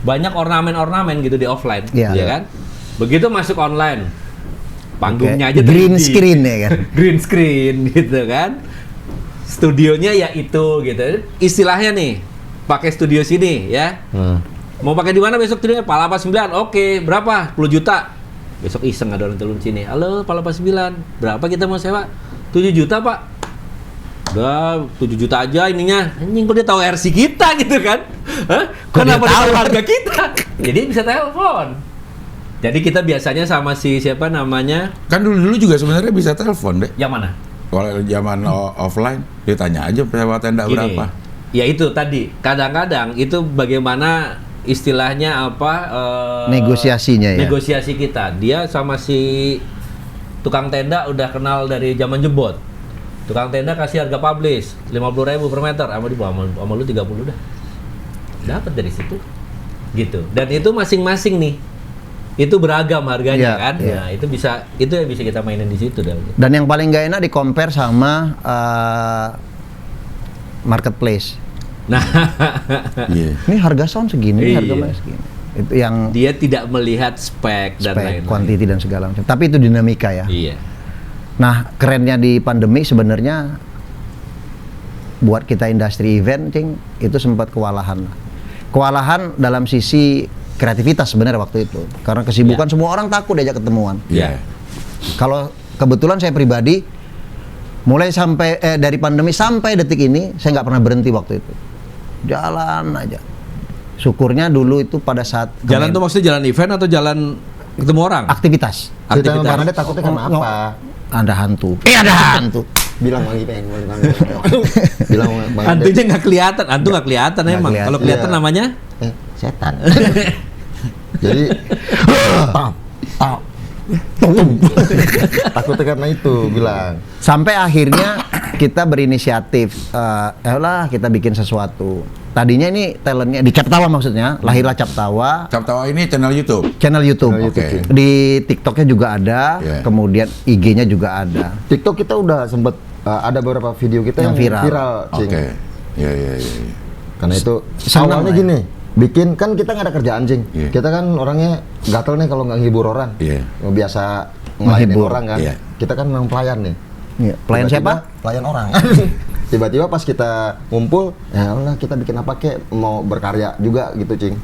Banyak ornamen-ornamen gitu di offline, Ya. ya kan? Begitu masuk online, panggungnya aja Green 3D. screen ya kan. Green screen gitu kan. Studionya ya itu gitu. Istilahnya nih, pakai studio sini ya. Mau pakai di mana besok studionya? Palapa 9. Oke, berapa? 10 juta. Besok iseng ada orang turun sini. Halo, Palapa 9. Berapa kita mau sewa? 7 juta, Pak. Udah 7 juta aja ininya. Anjing, kok dia tahu RC kita gitu kan? Hah? Kenapa dia tahu harga kita? Jadi bisa telepon. Jadi kita biasanya sama si siapa namanya? Kan dulu juga sebenarnya bisa telepon deh. Yang mana? Kalau zaman offline, ditanya aja sewa tenda Gini, berapa. ya itu tadi. Kadang-kadang itu bagaimana istilahnya Negosiasinya ya. Negosiasi kita. Dia sama si tukang tenda udah kenal dari zaman jebot. Tukang tenda kasih harga publish 50.000 per meter, sama lu 30 dah. Dapat dari situ. Gitu. Dan itu masing-masing nih. Itu beragam harganya Iya, kan. iya. Nah, itu yang bisa kita mainin di situ dah. Dan yang paling nggak enak di compare sama marketplace. Nah, Iya. Ini harga sound segini, ini harga Iya. mic segini. Itu yang dia tidak melihat spek dan spek, lain-lain. quantity dan segala macam. Tapi itu dinamika ya. Iya. Nah, kerennya di pandemi sebenarnya buat kita industri event, Cing, itu sempat kewalahan. Kewalahan dalam sisi kreativitas sebenarnya waktu itu. Karena kesibukan semua orang takut diajak ketemuan. Iya. Kalau kebetulan saya pribadi mulai dari pandemi sampai detik ini saya nggak pernah berhenti waktu itu. Jalan aja. Syukurnya dulu itu pada saat Jalan tuh maksudnya jalan event atau jalan ketemu orang? aktivitas. Kita Bang Ade takutnya karena Oh, apa? Ada hantu. Ada hantu. Bilang Bang Ipeng, bilang Bang Ade. Hantunya nggak kelihatan, hantu nggak kelihatan Nggak emang. kelihatan. Kalau kelihatan Iya. namanya Setan. Jadi takutnya karena itu bilang. Sampai akhirnya kita berinisiatif, lah kita bikin sesuatu. Tadinya ini talentnya di Captawa maksudnya, lahirlah Captawa, Cap Tawa ini channel YouTube. channel YouTube. Channel YouTube, Oke. Di TikToknya juga ada, Yeah. kemudian IG-nya juga ada. TikTok kita udah sempet ada beberapa video kita Yang yang viral. Cing. Oke. Iya. Karena itu Senang awalnya lah ya. gini, bikin kan kita nggak ada kerjaan, Cing. Iya. Kita kan orangnya gatel nih kalau nggak ngehibur orang. Iya. Biasa ngelayanin Menghibur. orang kan. Iya. Kita kan memang pelayan nih. Iya. Pelayan Tiba-tiba, siapa? Pelayan orang. Tiba-tiba pas kita ngumpul, ya Allah kita bikin apa kek, mau berkarya juga gitu, Cing.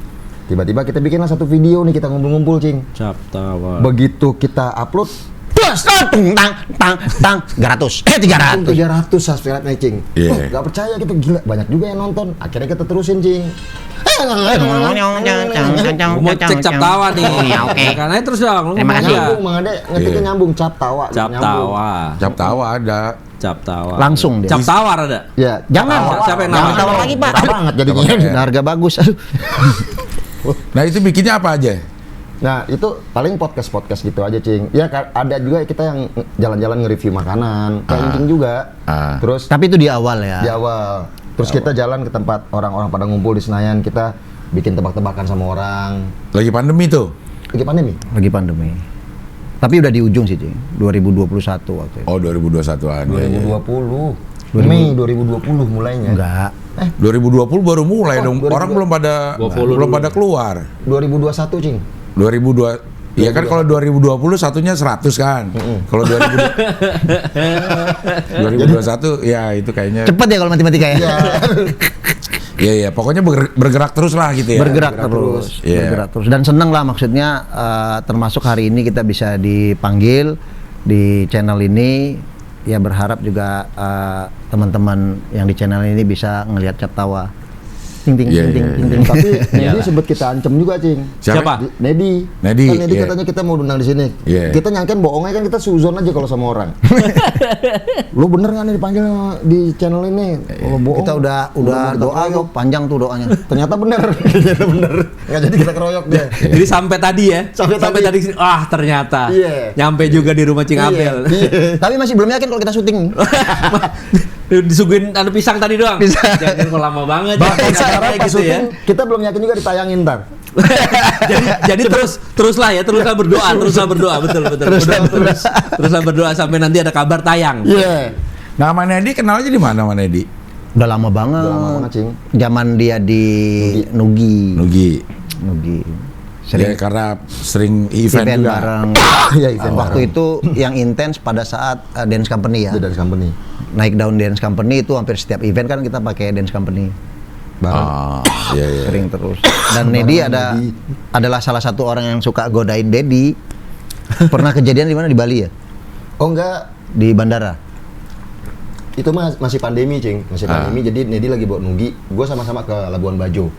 Tiba-tiba kita bikinlah satu video nih, kita ngumpul-ngumpul, Cing. Captawa. Begitu kita upload, Tang 300. 300 subscribe nih, Cing. Iya. Oh, nggak percaya kita, gila, banyak juga yang nonton. Akhirnya kita terusin, Cing. Gua mau cek Captawa nih. Ya, oke. Karena terus dong. lu Terima ngomong kasih. aja. Nyambung, Bang Ade, ngetiknya Iya. nyambung, Captawa. nyambung. Captawa. Cap Tawa ada. Captawa. Langsung dia. Captawar ada. Ya, Jangan. Captawa. Siapa yang Jangan nama? tawar lagi, Pak. Murah banget jadinya. Udah harga bagus. Aduh. Nah itu bikinnya apa aja? Nah, itu paling podcast gitu aja, Cing. Ya, ada juga kita yang jalan-jalan nge-review makanan, kayak Cing juga. Terus Tapi itu di awal ya. di awal. Terus kita jalan ke tempat orang-orang pada ngumpul di Senayan, kita bikin tebak-tebakan sama orang. Lagi pandemi tuh. Lagi pandemi. Lagi pandemi. Tapi udah di ujung sih, Cing. 2021 waktu itu. Oh 2021an. 2020. Mei 2020 mulainya. Enggak. 2020 baru mulai Oh, dong. 2020. Orang belum pada 20 belum dulu. pada keluar. 2021, Cing. 2002. Iya kan kalau 2020 satunya 100 kan. Kalau 2021 ya itu kayaknya. Cepet ya kalau matematika ya. Iya pokoknya bergerak terus lah gitu ya. Bergerak terus. Iya. Bergerak terus. Dan seneng lah maksudnya termasuk hari ini kita bisa dipanggil di channel ini. Ya berharap juga teman-teman yang di channel ini bisa ngelihat Captawa. Ting ting Iya, ting ting iya, ting iya. ting. Tapi Nedi Iyalah. sempet kita ancam juga, Cing. Siapa? Nedi. Nedi, Kan Nedi iya. katanya kita mau undang di sini. Iya. Kita nyangkain bohongnya kan kita suzon aja kalau sama orang. Lu bener nggak nih dipanggil di channel ini? Kalau bohong. Kita udah kita doa keroyok. tuh panjang tuh doanya. Ternyata bener. Ternyata bener. Nggak jadi kita keroyok deh. Jadi sampai tadi ya. Sampai tadi. tadi sini. Ternyata. Iya. Nyampe juga di rumah Cing Abel. Tapi masih belum yakin kalau kita syuting. Disuguhin ada pisang tadi doang. Jangan kok lama banget. Bahkan Jangan sekarang kayak pas gitu ya. syuting, kita belum yakin juga ditayangin ntar. jadi teruslah berdoa teruslah berdoa sampai nanti ada kabar tayang. Iya. Nah Mas Nedi kenalnya di mana Mas Nedi? Udah lama banget. Udah lama banget, Cing. Zaman dia di Nugi. Nugi. Sering Ya karena sering event event juga. bareng. Iya, event Waktu itu yang intens pada saat dance company ya. Itu dari company. Naik daun dance company itu hampir setiap event kan kita pakai dance company. Bareng. Iya. Sering terus. Dan Nedi adalah salah satu orang yang suka godain Dedi. Pernah kejadian di mana, di Bali ya? Oh enggak, Di bandara. itu masih pandemi, Cing. Masih pandemi, jadi Nedi lagi bawa Nugi. Gue sama-sama ke Labuan Bajo.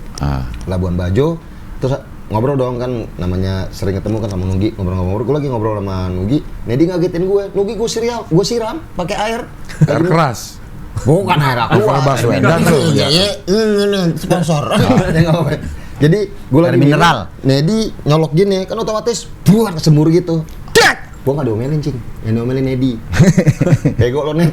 Labuan Bajo, terus ngobrol dong kan, namanya sering ketemu kan sama Nugi, ngobrol-ngobrol. Gue lagi ngobrol sama Nugi, Nedi ngagetin gue. Nugi gue siram pakai air. Air keras. Bukan air aku. Baswedan tuh. Ini sponsor. Jadi gue lagi mineral. Nedi nyolok gini, kan otomatis buat sembur gitu. Gue gak diomelin, Cing. Yang diomelin Nedi. Kayak gue lo net.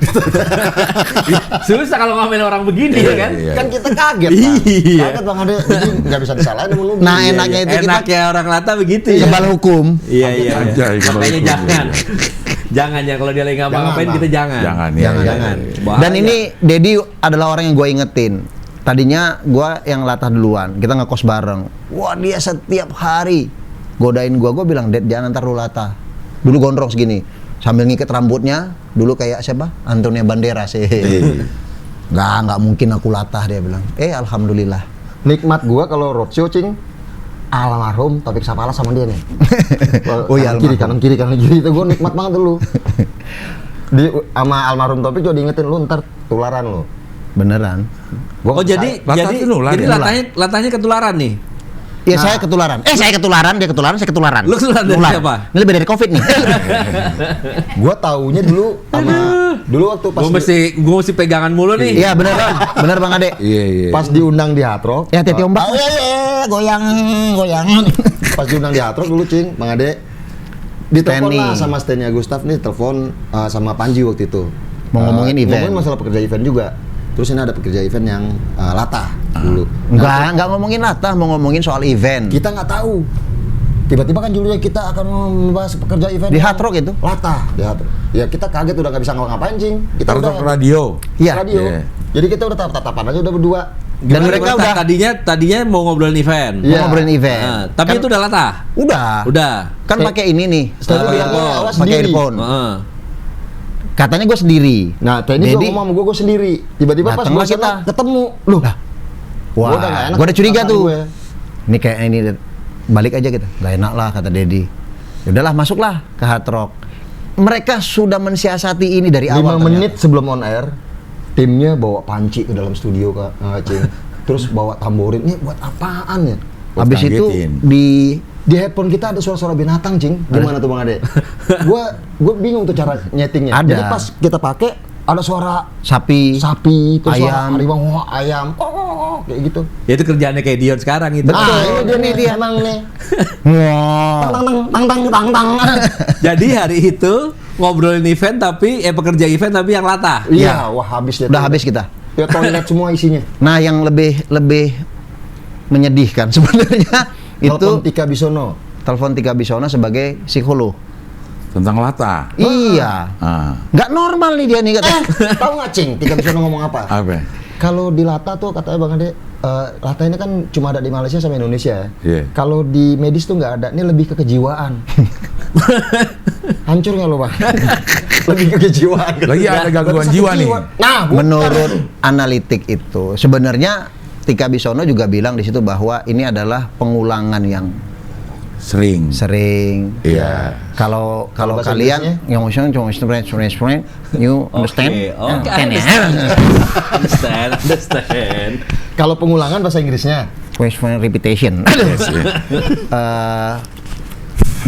Susah kalau ngomelin orang begini ya kan? Iya. Kan kita kaget, Bang. Iya. Kaget Bang Ade. Jadi nggak bisa disalahin sama Nugi. Nah, enaknya itu kita Enaknya orang Lata begitu ya. kebal hukum. Iya iya. Anjay, Makanya kalau jangan. Jangan ya kalau dia lagi ngapa-ngapain Jangan, kita jangan. Jangan ya. Jangan. Ya. Dan ini Dedi adalah orang yang gue ingetin. Tadinya gue yang latah duluan, kita ngekos bareng. Wah dia setiap hari godain gue bilang, Ded jangan ntar lu latah. Dulu gondrong segini, sambil ngikat rambutnya, dulu kayak siapa? Antonio Banderas sih. Nggak mungkin aku latah dia bilang. Alhamdulillah. Nikmat gua kalau roadshow, Cing, almarhum Taufik Sapala sama dia nih. Oh iya, kanan kiri itu gua nikmat banget dulu. Sama almarhum Taufik juga diingetin lu ntar tularan lu. Beneran. Gua jadi Latah itu nular jadi ya? latahnya ketularan nih. Ya saya ketularan. Saya ketularan, dia ketularan, saya ketularan. Lu ketularan dari siapa? Ini lebih dari COVID nih. gua taunya dulu sama dulu waktu pas Gua mesti pegangan mulu nih. Iya bener Bang. Bener Bang Ade. Iya. pas diundang di Hard Rock. Ya hati-hati ombak. Goyang. Pas diundang di Hard Rock dulu, Cing, Bang Ade. Ditelepon Stanley. lah sama Stanley Agustaf nih, telepon sama Panji waktu itu. Mau ngomongin event. Ngomongin masalah pekerja event juga. Terus ini ada pekerja event yang latah dulu. Enggak ngomongin latah, mau ngomongin soal event. Kita nggak tahu. Tiba-tiba kan dulunya kita akan membahas pekerja event Di yang Hard Rock itu? latah di Hard Rock. Ya kita kaget udah nggak bisa ngapa-ngapain, Cing. Kita Hard udah Rock radio. Iya. radio. Iya. Jadi kita udah tatapan aja udah berdua. Dan mereka udah tadinya mau ngobrolin event. Iya. mau ngobrolin event. Nah, tapi Kan- itu udah latah. Udah. Kan pakai ini nih. Stanley bilang, earphone. awas Pakai sendiri. earphone. Heeh. Katanya gue sendiri. Nah, Teddy juga ngomong sama gue sendiri. Tiba-tiba pas Datanglah gue kita. ketemu, loh. Wah, Gua udah nggak enak gue udah curiga perasaan tuh. gue. Ini kayak ini balik aja kita. Gak enak lah kata Dedi. Udahlah masuklah ke Hard Rock. Mereka sudah mensiasati ini dari 5 awal. menit sebelum on air, timnya bawa panci ke dalam studio, Cing. Terus bawa tamborin. Ini buat apaan ya? Habis itu Kagetin. Di headphone kita ada suara-suara binatang, Cing. Gimana tuh Bang Ade? Gua bingung tuh cara nyetingnya. Ada. Jadi pas kita pakai ada suara sapi, sapi, terus suara ayam. harimau, ayam, kayak gitu. Ya itu kerjaannya kayak Dion sekarang itu. Betul. Ini dia emang nih. Wah. Tang. Jadi hari itu ngobrolin event tapi pekerja event tapi yang latah. Iya, wah habis dia. Udah habis kita. Ya toilet semua isinya. Nah, yang lebih menyedihkan sebenarnya itu Telepon Tika Bisono. telepon Tika Bisono sebagai psikolog. Tentang latah. Iya. Nggak normal nih dia nih kata. Tahu nggak, Cing? Tika Bisono ngomong apa? Apa? Kalau di Lata tuh katanya Bang Ade, Lata ini kan cuma ada di Malaysia sama Indonesia. Iya. Kalau di medis tuh nggak ada, ini lebih ke kejiwaan. Hancur nggak lo Bang? Lebih ke kejiwaan. Lagi ada gangguan Lebih jiwa sakit nih. Nah, bukan. Menurut analitik itu sebenarnya Tika Bisono juga bilang di situ bahwa ini adalah pengulangan yang Sering. sering. Iya. Kalau bahasa kalian Inggrisnya? yang you understand? Oke, Can ya? understand. Kalau pengulangan bahasa Inggrisnya. Question repetition. Yes, iya.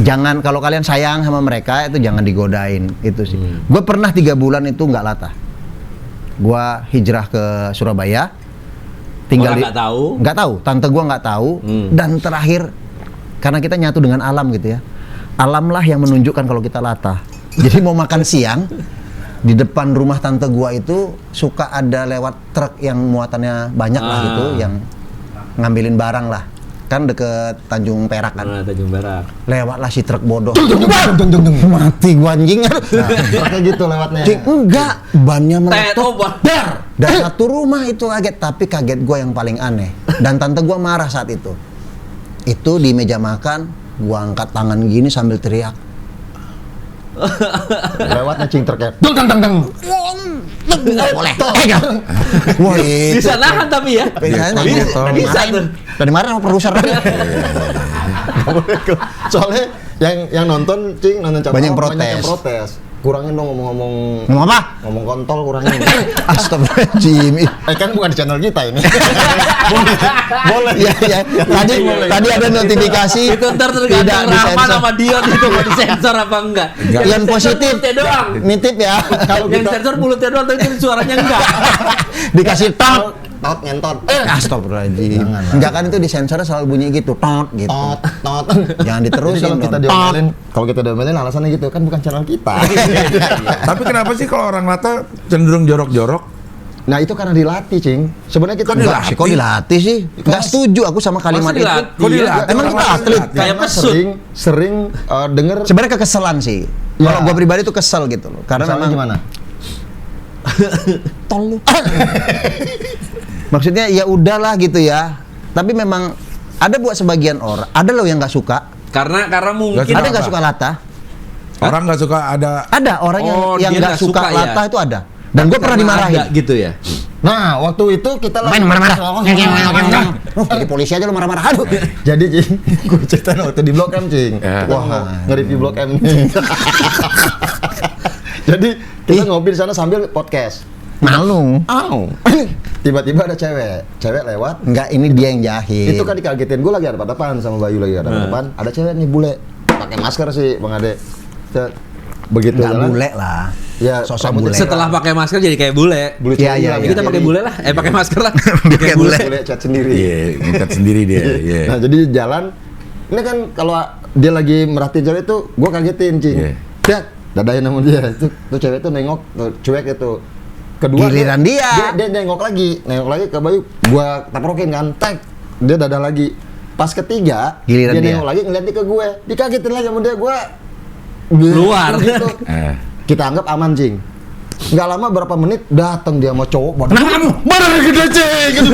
Jangan kalau kalian sayang sama mereka itu jangan digodain itu sih. Gue pernah 3 bulan itu nggak latah. Gue hijrah ke Surabaya. Orang nggak tahu? Nggak tahu. Tante gue nggak tahu. Dan terakhir karena kita nyatu dengan alam gitu ya. Alamlah yang menunjukkan kalau kita latah. Jadi mau makan siang di depan rumah tante gua itu suka ada lewat truk yang muatannya banyak lah gitu, yang ngambilin barang lah. Kan deket Tanjung Perak kan. Tanjung Perak. Lewatlah si truk bodoh. Mati gua anjing. Kayak gitu lewatnya. Cing, enggak, bannya meletup. Dar. Dan satu rumah itu kaget, tapi kaget gua yang paling aneh. Dan tante gua marah saat itu. Itu di meja makan, gua angkat tangan gini sambil teriak. Lewatnya Cing truknya. Nggak boleh. Wah, itu. Bisa nahan tapi ya. Bisa tuh. Dari mana produser? Soalnya yang nonton Cing, nonton cabang Banyak yang banyak protes. yang protes. kurangin dong ngomong-ngomong. Ngomong apa? Ngomong kontol kurangin. Astagfirullahaladzim. Kan bukan di channel kita ini. Boleh. Iya. Tadi ada notifikasi. Itu ntar tergantung Rahman sama Dion itu mau disensor apa enggak. Yang positif. Mulutnya doang. Nitip ya. Kalau Yang kita sensor mulutnya doang, tapi suaranya enggak. Dikasih tot. tot ngentot. Astagfirullahaladzim. Jangan lah. Enggak kan itu di sensornya selalu bunyi gitu, tot gitu. Tot. Jangan diterusin Jadi dong. kalau kita diomelin alasannya gitu kan bukan channel kita. Tapi kenapa sih kalau orang Lata cenderung jorok-jorok? Nah itu karena dilatih, Cing. Sebenarnya kita Kok Enggak sih, kok dilatih sih? Enggak setuju aku sama kalimat Masa itu. dilatih? Kok dilatih? Emang kita atlet? Kayak karena pesut. sering denger. Sebenarnya kekesalan sih. Ya. Kalau gua pribadi tuh kesel gitu loh. Karena Misalnya memang gimana? tol lu. Maksudnya ya udahlah gitu ya. Tapi memang ada buat sebagian orang, ada loh yang nggak suka. Karena mungkin Nggak Ada nggak apa? suka Lata? Orang nggak suka ada. Ada orang yang dia nggak nggak suka suka ya? Lata itu ada. Dan gue pernah dimarahin. ada gitu ya. Nah, waktu itu kita lagi Marah-marah. Jadi polisi aja lo marah-marah. Aduh. Jadi, Cing, gue ceritain waktu di Blok M, Cing. Ya. Kita nge-review Blok M nih. Jadi, kita ngopi di sana sambil podcast. Malu. Tiba-tiba ada cewek lewat. Enggak, ini dia yang jahil. Itu kan dikagetin, gue lagi ada depan sama Bayu lagi ada depan. Ada cewek nih bule, pakai masker sih, Bang Ade. Begitu Enggak jalan. bule lah. Ya, Sosok rambutnya bule. Setelah pakai masker jadi kayak bule. Bule Iya, cewek iya, lah, iya. Kita pakai bule lah. Pakai masker lah. Kayak bule. Bule cat sendiri. Iya, ngikat sendiri dia. Iya. Nah, jadi jalan. Ini kan kalau dia lagi merhatiin cewek itu, gue kagetin, Cing. Iya. Dia dadain sama dia. Tuh cewek itu nengok, tuh, cuek itu. Kedua Giliran dia. Dia nengok lagi ke Bayu. Gua taprokin kan, tek. Dia dadah lagi. Pas ketiga, Giliran dia dia. nengok lagi ngeliat ke gue. Dikagetin lagi sama dia, gue Keluar. gitu. Kita anggap aman, Cing. Nggak lama berapa menit datang dia sama cowok. Kenapa kamu? Mana gede, Cing? Gitu.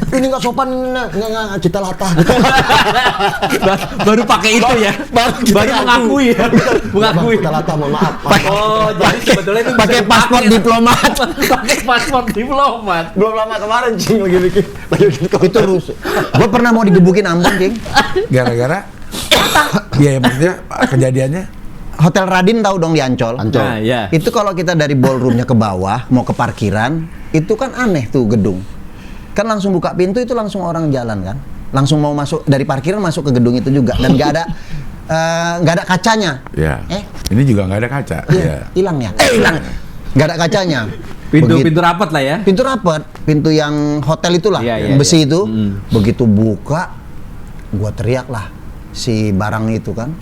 Ini nggak sopan, nggak kita latah. Baru pakai itu ya. Baru mengakui ya. Mengakui. Kita latah, mohon maaf. Oh, jadi sebetulnya itu Pakai bisa paspor dipakai. diplomat. Pakai paspor diplomat. Belum lama kemarin, Cing, lagi bikin Itu rusuh. Gue pernah mau digebukin Ambon, Cing. Gara-gara. Iya, maksudnya kejadiannya. Hotel Radin tahu dong di Ancol. Nah, ya. Itu kalau kita dari ballroomnya ke bawah mau ke parkiran, itu kan aneh tuh gedung. Kan langsung buka pintu itu langsung orang jalan kan. Langsung mau masuk dari parkiran masuk ke gedung itu juga dan nggak ada kacanya. Ya. Eh? Ini juga nggak ada kaca. Iya. Hilang ya? Hilang. Nggak ada kacanya. Pintu rapat lah ya. Pintu rapat, pintu yang hotel itulah, Iya, yang iya, besi iya. itu. Begitu buka, gua teriak lah si barang itu kan.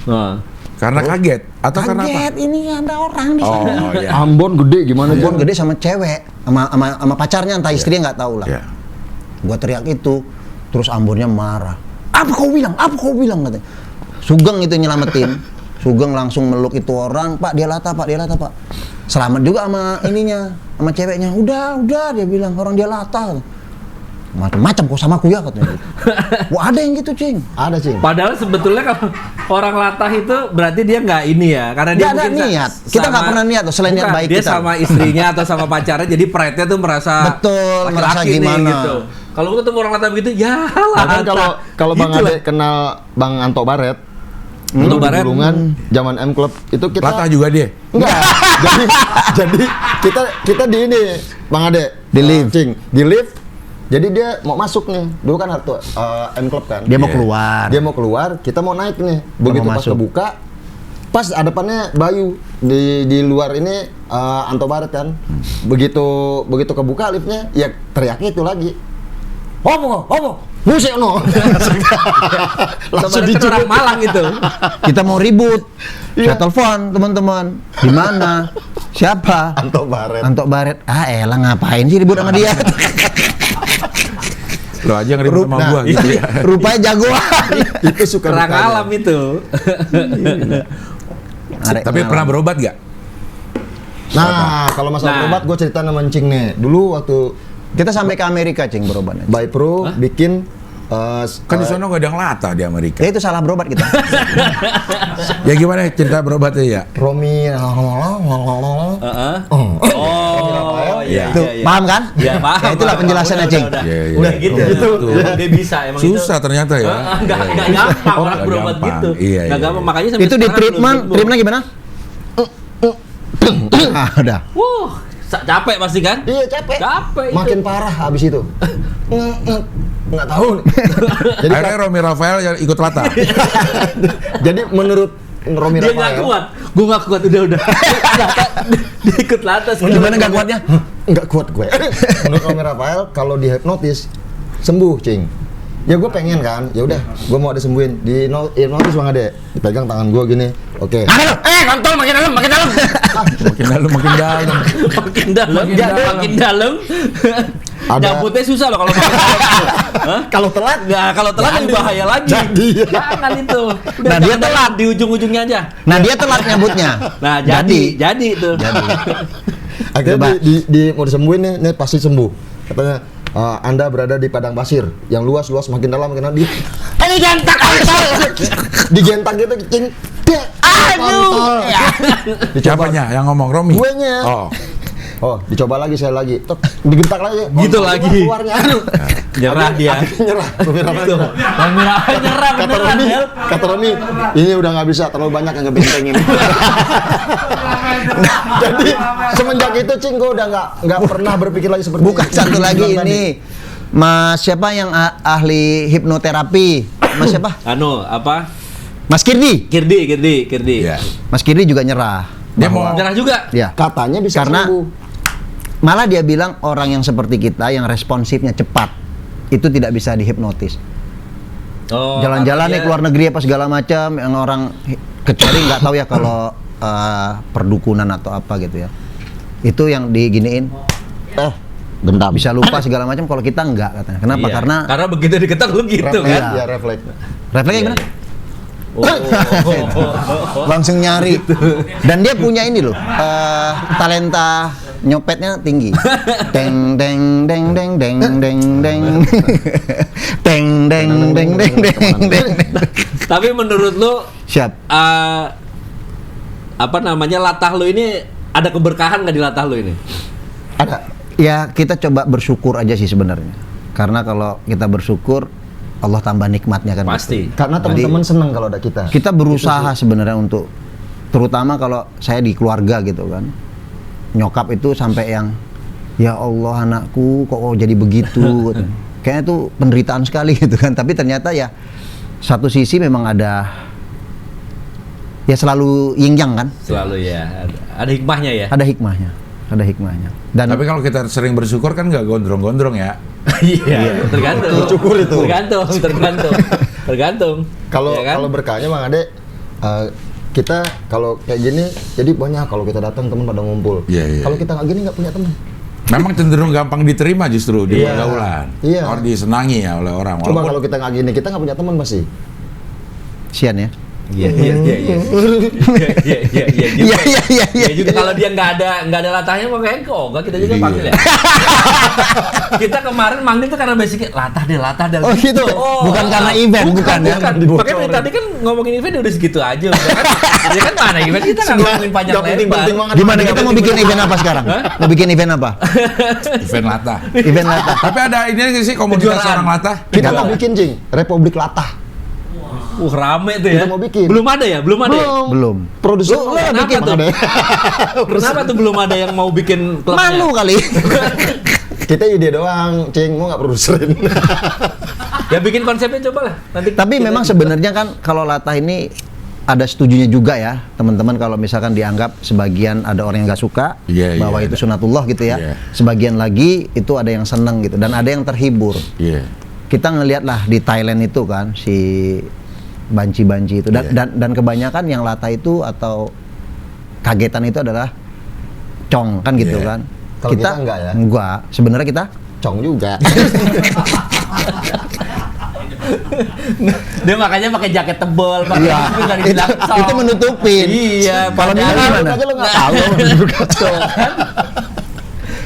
Karena kaget atau karena apa? Kaget, ini ada orang di sana. Oh, ya. Ambon gede gimana, Ambon Cing? gede sama cewek, sama pacarnya entah istrinya nggak tahu lah. Ya. Gua teriak itu, terus Ambonnya marah. Apa kau bilang? Apa kau bilang katanya. Sugeng itu nyelamatin. Sugeng langsung meluk itu orang, Pak dia latah, Pak dia latah, Pak. Selamat juga sama ininya, sama ceweknya. Udah dia bilang orang dia latah. Macam-macam kok sama aku ya katanya gitu. Wah ada yang gitu, Cing. Ada, Cing. Padahal sebetulnya kalau orang latah itu berarti dia nggak ini ya, karena dia Nggak ada mungkin niat. Kita nggak pernah niat loh, selain niat Bukan, baik dia kita. sama istrinya atau sama pacarnya, jadi pride-nya tuh merasa Betul, merasa laki-laki nih, gimana. gitu. Kalau ketemu orang latah begitu, ya Bahkan latah. kalau Bang Gitu Ade lah. kenal Bang Anto Baret, Anto Baret. Bulungan, zaman M Club itu kita Latah juga dia. enggak. jadi kita di ini, Bang Ade, Di lift. Cing, di lift. Jadi dia mau masuk nih. Dulu kan hartu M Club kan. Dia mau Iya. keluar. Dia mau keluar, kita mau naik nih. Begitu mau pas masuk. kebuka, pas hadapannya Bayu di luar ini Anto Baret kan. Begitu kebuka liftnya, ya teriaknya itu lagi. Homo, musik no. Langsung Sebenarnya itu orang Malang itu. Kita mau ribut. Iya. Saya telepon teman-teman. Di mana? Siapa? Anto Baret. Anto Baret. Ah, elah ngapain sih ribut sama dia? Lo aja ngeribut sama gua gitu ya. Rupanya jagoan. Itu suka Perang dukanya. alam itu. Arek Tapi kenalan. pernah berobat gak? Nah, kalau masalah Nah. obat gue cerita sama Cing nih. Dulu waktu Kita sampai ke Amerika, Cing, berobat. By Pro bikin Kan di sana nggak ada yang latah di Amerika. Ya itu salah berobat kita. Ya gimana cerita berobatnya ya? Romi Heeh. Oh, iya, Tuh, iya, iya. paham kan? Ya, paham. Ya, itulah paham. penjelasannya, Udah, Cing. Udah, Iya, iya. udah gitu. Gitu. Emang dia bisa emang Susah ternyata ya. Enggak gampang orang Nggak berobat gampang. gitu. Iya, Nggak iya, gampang iya. makanya sampai Itu di sekarang belum treatment sembuh. gimana? Ah, udah. Capek pasti kan? Iya capek. Capek itu. Makin parah habis itu. Nggak tahu. Jadi Akhirnya Romi Rafael yang ikut latah. jadi menurut Romi Dia nggak Rafael, kuat, gue nggak kuat udah. Dia ikut latas. Gimana nggak kuatnya? nggak kuat gue. Menurut Romi Rafael kalau dihipnotis sembuh, Cing. Ya gue pengen kan, ya udah, gue mau disembuhin di hipnotis Bang Ade. Dipegang tangan gue gini, oke. Kontol makin dalam. Makin dalam, makin dalam. Makin dalam. Ada- Nyambutnya susah loh kalau makin dalam. Hah? Kalau telat, Nggak, kalau telat lebih bahaya lagi. Jadi. Jangan itu. Udah, Nah, dia jangan telat. di ujung-ujungnya aja. Nah, dia telat nyambutnya. Nah, jadi itu. akhirnya Coba. di mau disembuhin nih pasti sembuh. Katanya Anda berada di padang pasir yang luas makin dalam dia. Ini jantak kontol. Digentak gitu, Cing. Aduh. Siapanya yang ngomong, Romi? Guenya. Oh, dicoba lagi saya lagi. Tek, digentak lagi. Gitu keluar, lagi. Keluarnya. Aduh. Nyerah dia. Akhirnya nyerah. Romi Rafael Gitu. nyerah. Nyerah Kata beneran, Romi, Hel. kata Romi, ini udah nggak bisa, terlalu banyak yang ngebentengin. Jadi semenjak itu Cing, gue udah nggak pernah berpikir lagi seperti Bukan itu. satu lagi Bilang ini. Mas siapa yang ahli hipnoterapi? Mas siapa? Apa? Mas Kirdi. Kirdi. Iya. Mas Kirdi juga nyerah. Dia mau Nyerah juga. Ya. Katanya bisa Karena sembuh. malah dia bilang orang yang seperti kita yang responsifnya cepat itu tidak bisa dihipnotis. Oh, Jalan-jalan nih artinya- keluar negeri apa segala macam yang orang kecuali nggak tahu ya kalau perdukunan atau apa gitu ya. Itu yang diginiin Gendam. bisa lupa segala macam kalau kita enggak katanya. Kenapa? Iya. Karena begitu diketok lu gitu Refleks, kan. ya refleks. refleksnya gimana? Oh. Langsung nyari. Dan dia punya ini loh, talenta nyopetnya tinggi. Deng deng deng deng deng deng deng. Deng deng deng deng deng deng. Tapi menurut lu Siap. apa namanya latah lu ini ada keberkahan nggak di latah lu ini? Ada. Ya kita coba bersyukur aja sih sebenarnya. Karena kalau kita bersyukur Allah tambah nikmatnya kan. Pasti. gitu. Karena teman-teman seneng kalau ada kita. Kita berusaha sebenarnya untuk terutama kalau saya di keluarga gitu kan. Nyokap itu sampai yang ya Allah anakku kok jadi begitu gitu. Kayaknya itu penderitaan sekali gitu kan. Tapi ternyata ya satu sisi memang ada ya selalu yin yang kan. Selalu ya. Ada hikmahnya ya. Ada hikmahnya. Ada hikmahnya. Dan Tapi kalau kita sering bersyukur kan nggak gondrong-gondrong ya. Iya, tergantung. Bersyukur itu. Tergantung. Kalau Ya kan? kalau berkahnya Bang Ade, kita kalau kayak gini jadi banyak kalau kita datang teman pada ngumpul. Iya. Kalau kita nggak gini nggak punya teman. Memang cenderung gampang diterima justru di Iya. pergaulan. Iya. Orang disenangi ya oleh orang. Coba Walaupun kalau kita nggak gini, kita nggak punya teman pasti. sian ya. Iya. Iya Ya juga kalau dia nggak ada latahnya mau kayak enggak kita juga Iya. panggil ya. Kita kemarin manggil tuh karena basicnya latah deh. Oh gitu. Bukan karena event, bukan ya. Makanya tadi kan ngomongin event udah segitu aja. Udah kan? Ya kan mana event kita nggak ngomongin panjang Nggak lebar. penting-penting banget. Gimana kita mau bikin event apa sekarang? Mau bikin event apa? event latah. Event latah. Tapi ada ini nggak sih komunitas Kejuaraan. orang latah? Kita mau bikin Cing, Republik Latah. Rame tuh ya. Kita mau bikin. Belum ada ya? Belum ada ya? Belum. Produser Lu kenapa tuh? Kenapa tuh belum ada yang mau bikin klubnya? Malu kali. Kita ide doang, Cing, mau nggak produserin. Ya bikin konsepnya coba lah. Nanti Tapi kita- memang sebenarnya kan kalau latah ini ada setujunya juga ya teman-teman kalau misalkan dianggap sebagian ada orang yang nggak suka Iya, bahwa iya, itu ada. sunatullah gitu ya. Iya. Sebagian lagi itu ada yang seneng gitu dan ada yang terhibur. Iya. Kita ngelihat lah di Thailand itu kan si banci-banci itu dan, Iya. dan kebanyakan yang latah itu atau kagetan itu adalah cong kan gitu Iya. kan. Kalau kita enggak ya? Enggak. Sebenarnya kita Cong juga. Dia makanya pakai jaket tebal, pakai Iya. itu dari bilang sok. itu menutupin. Iya, Kalau padahal- Mila gimana? Aja lo nggak tahu.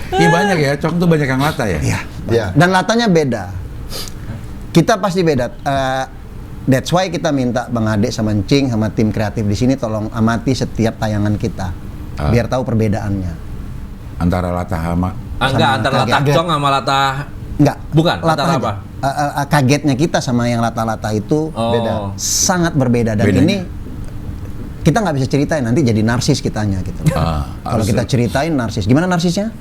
Iya banyak ya, Cong tuh banyak yang latah ya. Iya. Iya. Dan latanya beda. Kita pasti beda. That's why kita minta Bang Ade sama Encing sama tim kreatif di sini tolong amati setiap tayangan kita. Biar tahu perbedaannya. Antara latah sama Enggak, antara latah kaget. cong sama latah Enggak. Bukan, latah latah aja. apa? Kagetnya kita sama yang latah-latah itu Oh. Beda. sangat berbeda dan Bedanya? ini kita nggak bisa ceritain, nanti jadi narsis kitanya gitu. Kalau kita ceritain narsis, gimana narsisnya?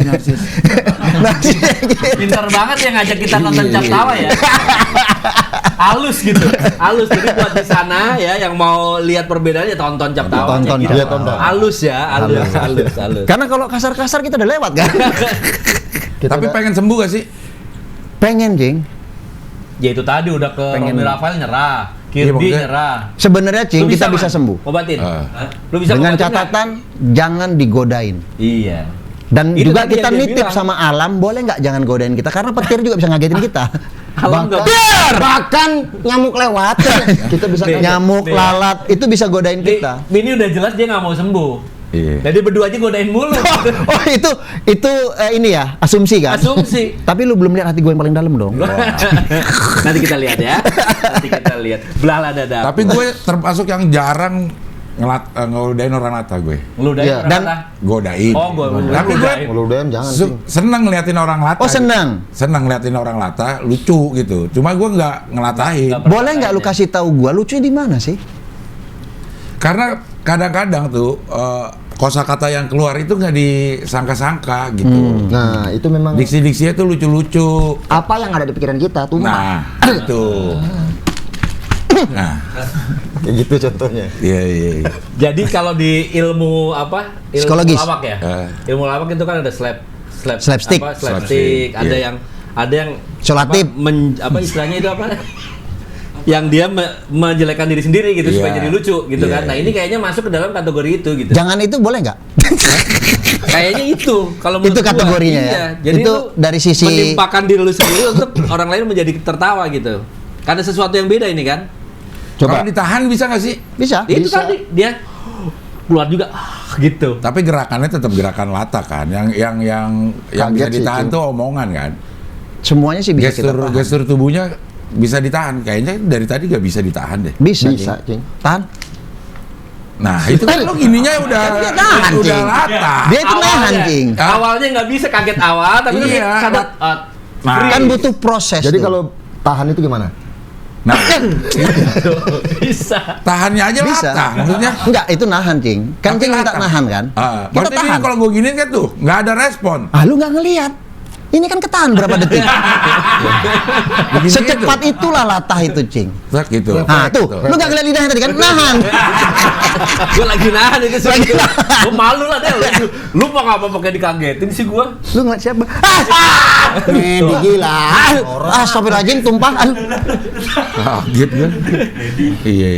Narsis. Pintar banget ya ngajak kita nonton Cap Tawa ya. Halus gitu, halus. Jadi buat di sana ya yang mau lihat perbedaannya tonton Cap Tawa. Tonton, gitu. Cap Tawa. Halus ya, halus. Karena kalau kasar-kasar kita udah lewat kan. Tapi pengen sembuh gak sih? Pengen, Jing. Ya itu tadi udah ke Romi Rafael nyerah, Kirby maksudnya- nyerah. Sebenarnya, Cing, Lu kita bisa Man? sembuh. Obatin. Lu Dengan obatin catatan jangan digodain. nggak? Iya. Dan Itu juga tadi kita yang dia nitip bilang. sama alam, boleh nggak jangan godain kita karena petir juga bisa ngagetin kita. Alam nggak Bahkan nyamuk lewat, Kita bisa Nih. nyamuk, Nih. lalat itu bisa godain Nih, kita. Ini udah jelas dia nggak mau sembuh. Iya. Jadi berdua aja godain mulu. Oh itu ini ya asumsi kan? Asumsi. Tapi lu belum lihat hati gue yang paling dalam dong. Nanti kita lihat ya. Nanti kita lihat. Belala dada. Tapi gue termasuk yang jarang ngeludain orang lata gue. Ngeludain Iya, orang dan- lata. Godain. Oh, gue Tapi gue Ngeludain jangan sih. seneng ngeliatin orang lata. Oh, senang. Seneng ngeliatin orang lata, lucu gitu. Cuma gue nggak ngelatahin. Nggak Boleh nggak lu kasih tahu gue lucunya di mana sih? Karena kadang-kadang tuh kosakata yang keluar itu nggak disangka-sangka gitu. Nah, itu memang Diksi-diksinya tuh lucu-lucu. Apa yang ada di pikiran kita tuh Nah, itu. Nah, kayak gitu contohnya. iya. Jadi kalau di ilmu apa? Ilmu Psikologis. lawak ya. Ilmu lawak itu kan ada Slapstick. slapstick. Ada Iya. yang Solatif. apa istilahnya itu apa? Yang dia menjelekkan diri sendiri gitu supaya Iya. jadi lucu gitu Iya. kan. Nah, ini kayaknya masuk ke dalam kategori itu gitu. Jangan itu boleh nggak? Kayaknya itu kalau menurut Itu gua, kategorinya ya? iya. Jadi Itu lu dari sisi- menimpakan diri lu sendiri untuk orang lain menjadi tertawa gitu. Karena sesuatu yang beda ini kan. Kalau ditahan bisa nggak sih? Bisa. Itu tadi dia keluar juga gitu. Tapi gerakannya tetap gerakan lata kan. Yang bisa Kaget sih, ditahan Cing. tuh omongan kan. Semuanya sih bisa kita tahan. Gestur tubuhnya bisa ditahan. Kayaknya dari tadi nggak bisa ditahan deh. Bisa, Bisa, Cing. Cing. Tahan. Nah itu kan lo ininya udah Dia tahan, udah Cing. lata. Dia itu nahan, Cing. Awalnya nggak bisa kaget awal, tapi kan Iya. sadar. Nah, Kan butuh proses. Jadi tuh. kalau tahan itu gimana? Nah, bisa. tahannya aja bisa. lata. Maksudnya enggak, itu nahan, Cing. Kan tapi Cing minta lata. nahan kan? Kita Maksudnya tahan. kalau gue giniin kan tuh nggak ada respon. Ah, lu nggak ngelihat. Ini kan ketahan berapa detik. Begini Secepat itulah latah itu, Cing. Sak gitu. Nah, tuh, lu nggak ngeliat lidahnya tadi kan? Nahan. Gue lagi nahan itu sih. Gue malu lah deh. Lu mau ngapa pakai dikagetin sih gue? Lu ngeliat siapa? Medi gila. Astagfirullahaladzim, tumpah. Kaget kan? Iya.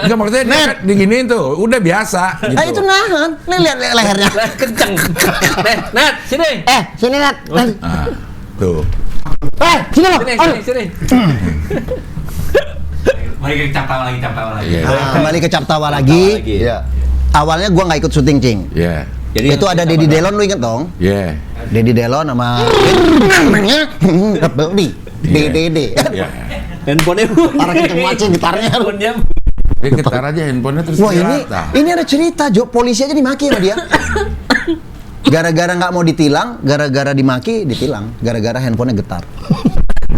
Enggak maksudnya dia kan diginiin tuh, udah biasa gitu. Ah, itu nahan. Nih lihat lehernya. Kenceng. Net, sini. Sini lihat. Nah, tuh. Sini lo. Sini. Mari kita cap tawa lagi. Iya. Nah, kembali ke Cap Tawa lagi. Iya. Awalnya gua nggak ikut syuting, Cing. Iya. Jadi Itu ada Dedi Delon, lu inget dong? Iya. Dedi Delon sama DDD. Iya. handphonenya Parah kenceng banget sih gitarnya. handphonenya Getar aja handphonenya terus Wah, dirata. ini ada cerita, Jo. Polisi aja dimaki sama dia. Gara-gara nggak mau ditilang, gara-gara dimaki ditilang, gara-gara handphonenya getar.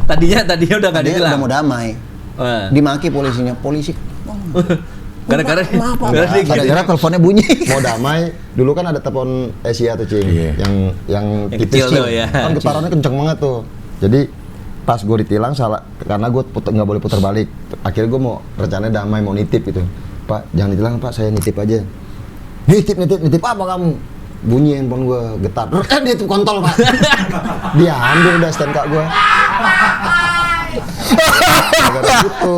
tadinya udah nggak Dia ditilang. udah mau damai. Dimaki polisinya, polisi. Gara-gara Maaf, gara-gara dia gitu. gara-gara teleponnya bunyi. Mau damai, dulu kan ada telepon Asia tuh, Cing. Iya. Yang kecil tipis tuh, ya. Kan getarannya kenceng banget tuh. Jadi pas gue ditilang salah karena gue nggak boleh putar balik. Akhirnya gue mau rencananya damai, mau nitip gitu. Pak, jangan ditilang, Pak, saya nitip aja. Nitip apa kamu? Bunyi handphone gue getar. Dia tuh kontol, Pak. Dia ambil udah STNK gue. Gara-gara gitu.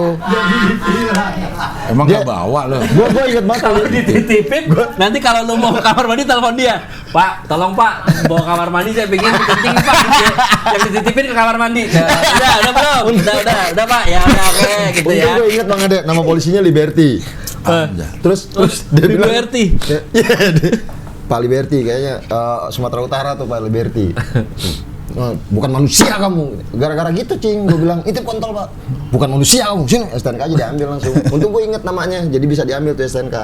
Emang nggak bawa loh. Gue inget banget Kalau dititipin, nanti kalau lu mau ke kamar mandi telepon dia. Pak, tolong Pak, bawa kamar mandi saya pengen penting Pak. Yang dititipin ke kamar mandi. Udah belum? Udah Pak. Ya udah oke gitu Untung ya. gue inget banget deh, nama polisinya Liberty. Anjay. Terus dia bilang, Liberty. Iya, Pak Liberty kayaknya Sumatera Utara tuh Pak Liberty. Bukan manusia kamu. Gara-gara gitu, Cing, gue bilang, itu kontol, Pak. Bukan manusia kamu. Sini STNK aja diambil langsung. Untung gue inget namanya, jadi bisa diambil tuh STNK.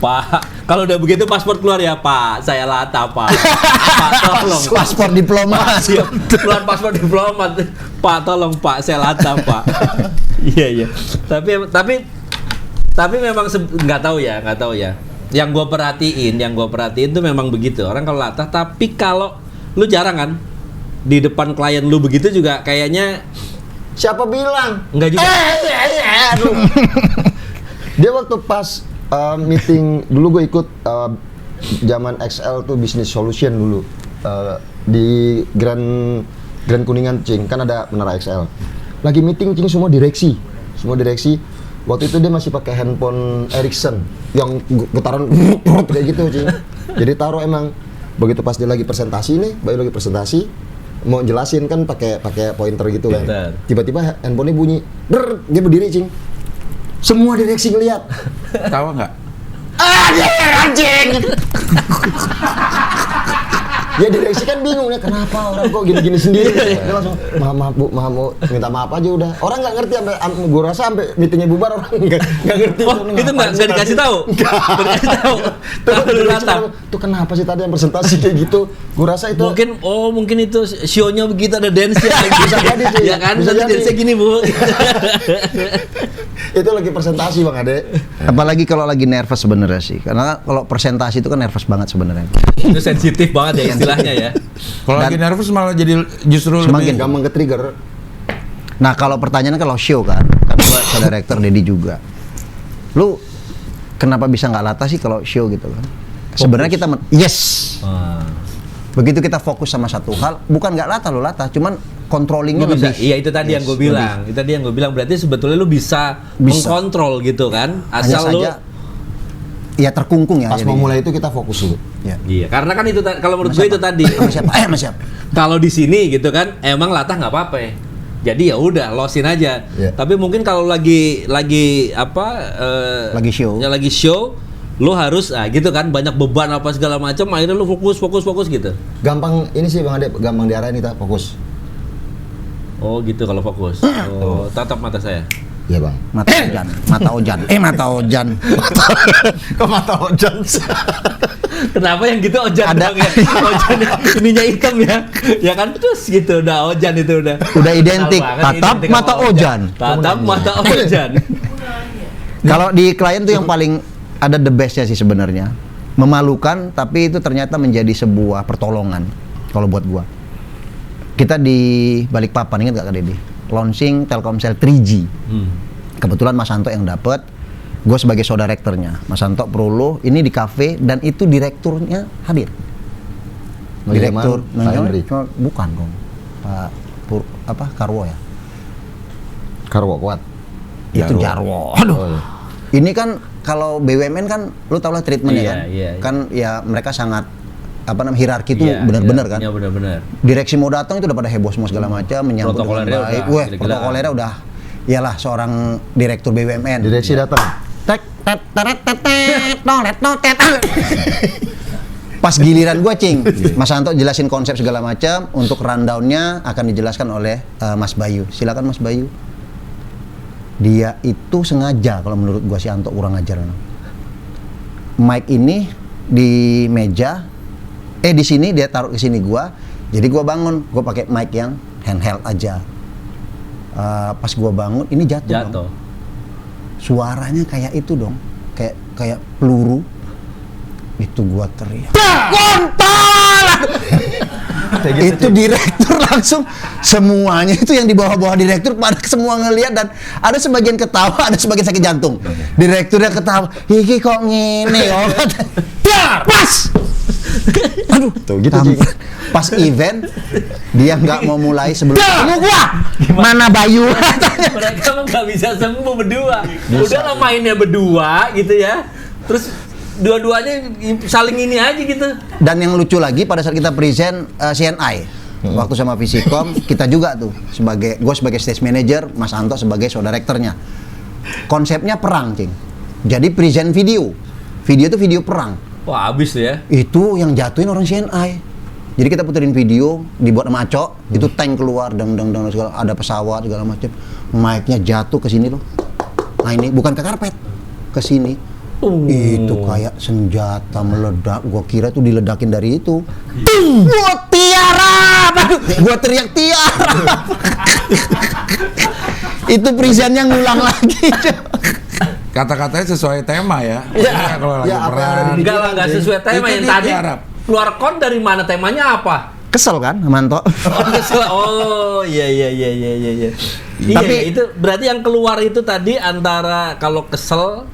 Pak, kalau udah begitu paspor keluar ya Pak, saya Lata Pak. Pak tolong. Paspor diplomat. Siap, keluar paspor diplomat. Pak tolong Pak, saya Lata Pak. Iya. Tapi memang nggak tahu ya. Yang gue perhatiin tuh memang begitu. Orang kalau latah, tapi kalau lu jarang kan di depan klien lu begitu juga kayaknya Siapa bilang? enggak juga. Aduh. Dia waktu pas meeting dulu gue ikut zaman XL tuh Business Solution dulu di Grand Kuningan Cing, kan ada menara XL. Lagi meeting Cing semua direksi. Waktu itu dia masih pakai handphone Ericsson yang getaran kayak gitu Cing. Jadi taruh emang begitu pas dia lagi presentasi nih, Bayu lagi presentasi mau jelasin kan pakai pointer gitu kan. Betul. Tiba-tiba handphonenya bunyi, dia berdiri Cing. Semua direksi ngeliat. Tawa nggak? Dia anjing. Ya direksi kan bingung ya, kenapa orang kok gini-gini sendiri. Dia langsung maaf bu, minta maaf aja udah. Orang nggak ngerti sampai gue rasa sampai meetingnya bubar orang nggak ngerti. Oh, itu nggak dikasih tahu. Nggak dikasih tahu. Kalau lu datang. Tuh kenapa sih tadi yang presentasi kayak gitu? Gue rasa itu Mungkin itu show-nya begitu ada dance ya. Bisa jadi sih. Ya kan, Bisa nanti jadi. dance gini Bu. itu lagi presentasi Bang Ade. Apalagi kalau lagi nervous sebenarnya sih. Karena kalau presentasi itu kan nervous banget sebenarnya. Itu sensitif banget ya istilahnya ya. Kalau lagi nervous malah jadi justru Semakin lebih Gampang ke trigger. Nah kalau pertanyaannya kalau show kan gua co-director Dedi juga. Lu kenapa bisa nggak latah sih kalau show gitu kan? Sebenarnya kita begitu kita fokus sama satu hal, bukan nggak latah, lu latah, cuman controllingnya Lu bisa, lebih. iya itu tadi yang gue bilang. Itu tadi yang gue bilang, berarti sebetulnya lu bisa mengkontrol gitu kan. Hanya Asal lu saja ya terkungkung ya. Pas jadinya. mau mulai itu kita fokus dulu. Ya. Iya, karena kan itu kalau menurut gue itu tadi. Sama siapa? Sama siapa? Kalau di sini gitu kan, emang latah nggak apa-apa ya. Jadi ya udah losin aja. Iya. Tapi mungkin kalau lagi Lagi show. ya lagi show, lu harus gitu kan banyak beban apa segala macam, akhirnya lu fokus gitu. Gampang ini sih Bang Ade, gampang diarahin kita fokus. Oh gitu kalau fokus. Oh, tatap mata saya. Iya Bang. Mata Ojan. Kok mata Ojan? Kenapa yang gitu Ojan Ada. dong ya? Ojan ininya hitam ya. Ya kan terus gitu udah Ojan itu udah. Udah identik. Kenal banget, Tatap identik mata sama Ojan. Tatap mata Ojan. Kalau di klien tuh yang paling ada the bestnya sih sebenarnya. Memalukan tapi itu ternyata menjadi sebuah pertolongan kalau buat gua. Kita di Balikpapan, ingat gak Kak Dedi? Launching Telkomsel 3G. Kebetulan Mas Santo yang dapet, gue sebagai directornya. Mas Santo Prolo ini di kafe dan itu direkturnya hadir. Direktur Pak Henry. bukan dong. Pak Karwo ya? Karwo kuat. Itu Jarwo. Aduh. Oh, iya. Ini kan kalau BUMN kan lu tau lah treatmentnya Iya, kan? iya. Kan ya mereka sangat hierarki itu benar-benar kan? Iya benar-benar. Direksi mau datang itu udah pada heboh semua segala macam, menyambut dengan Protokolernya baik. udah Wah, gila-gilaan. protokolernya udah iyalah seorang direktur BUMN. Direksi datang. Tek tet teret tetet nolet notet. Pas giliran gua Cing, Mas Santo jelasin konsep segala macam, untuk rundown-nya akan dijelaskan oleh Mas Bayu. Silakan Mas Bayu. Dia itu sengaja kalau menurut gua si Anto kurang ajar. Mic ini di meja di sini dia taruh ke sini gua. Jadi gua bangun, gua pakai mic yang handheld aja. Pas gua bangun ini jatuh. Dong. Suaranya kayak itu dong. Kayak peluru. Itu gua teriak. Kontol! Itu direktur langsung semuanya itu yang di bawah-bawah direktur pada semua ngelihat dan ada sebagian ketawa, ada sebagian sakit jantung. Direkturnya ketawa, "Iki kok ngene yo." Ya, pas. Aduh, Tuh, gitu, tampar. Cing. Pas event dia nggak mau mulai sebelum ketemu gua. Mana Bayu? Mereka emang nggak bisa sembuh berdua. Udah lah mainnya berdua gitu ya. Terus dua-duanya saling ini aja gitu. Dan yang lucu lagi pada saat kita present CNI waktu sama Visikom, kita juga tuh gue sebagai stage manager, Mas Anto sebagai show directornya. Konsepnya perang, Cing. Jadi present video itu video perang. Wah habis tuh ya. Itu yang jatuhin orang CNI. Jadi kita puterin video dibuat sama Acok, itu tank keluar dang segala, ada pesawat segala macam. Mic-nya jatuh ke sini loh. Nah ini bukan ke karpet, ke sini. Itu kayak senjata meledak. Gua kira tuh diledakin dari itu. Gua Tiara, gua teriak Tiara. Itu prisiannya ngulang lagi. Kata-katanya sesuai tema ya. Iya. Kalau lagi Ya, apa yang ada perang. di- Enggak lah, nggak sesuai tema. Itu Yang dia tadi diharap. keluar kon dari mana, temanya apa? Kesel kan, Manto? Oh, iya. Iya, Tapi- itu berarti yang keluar itu tadi antara kalau kesel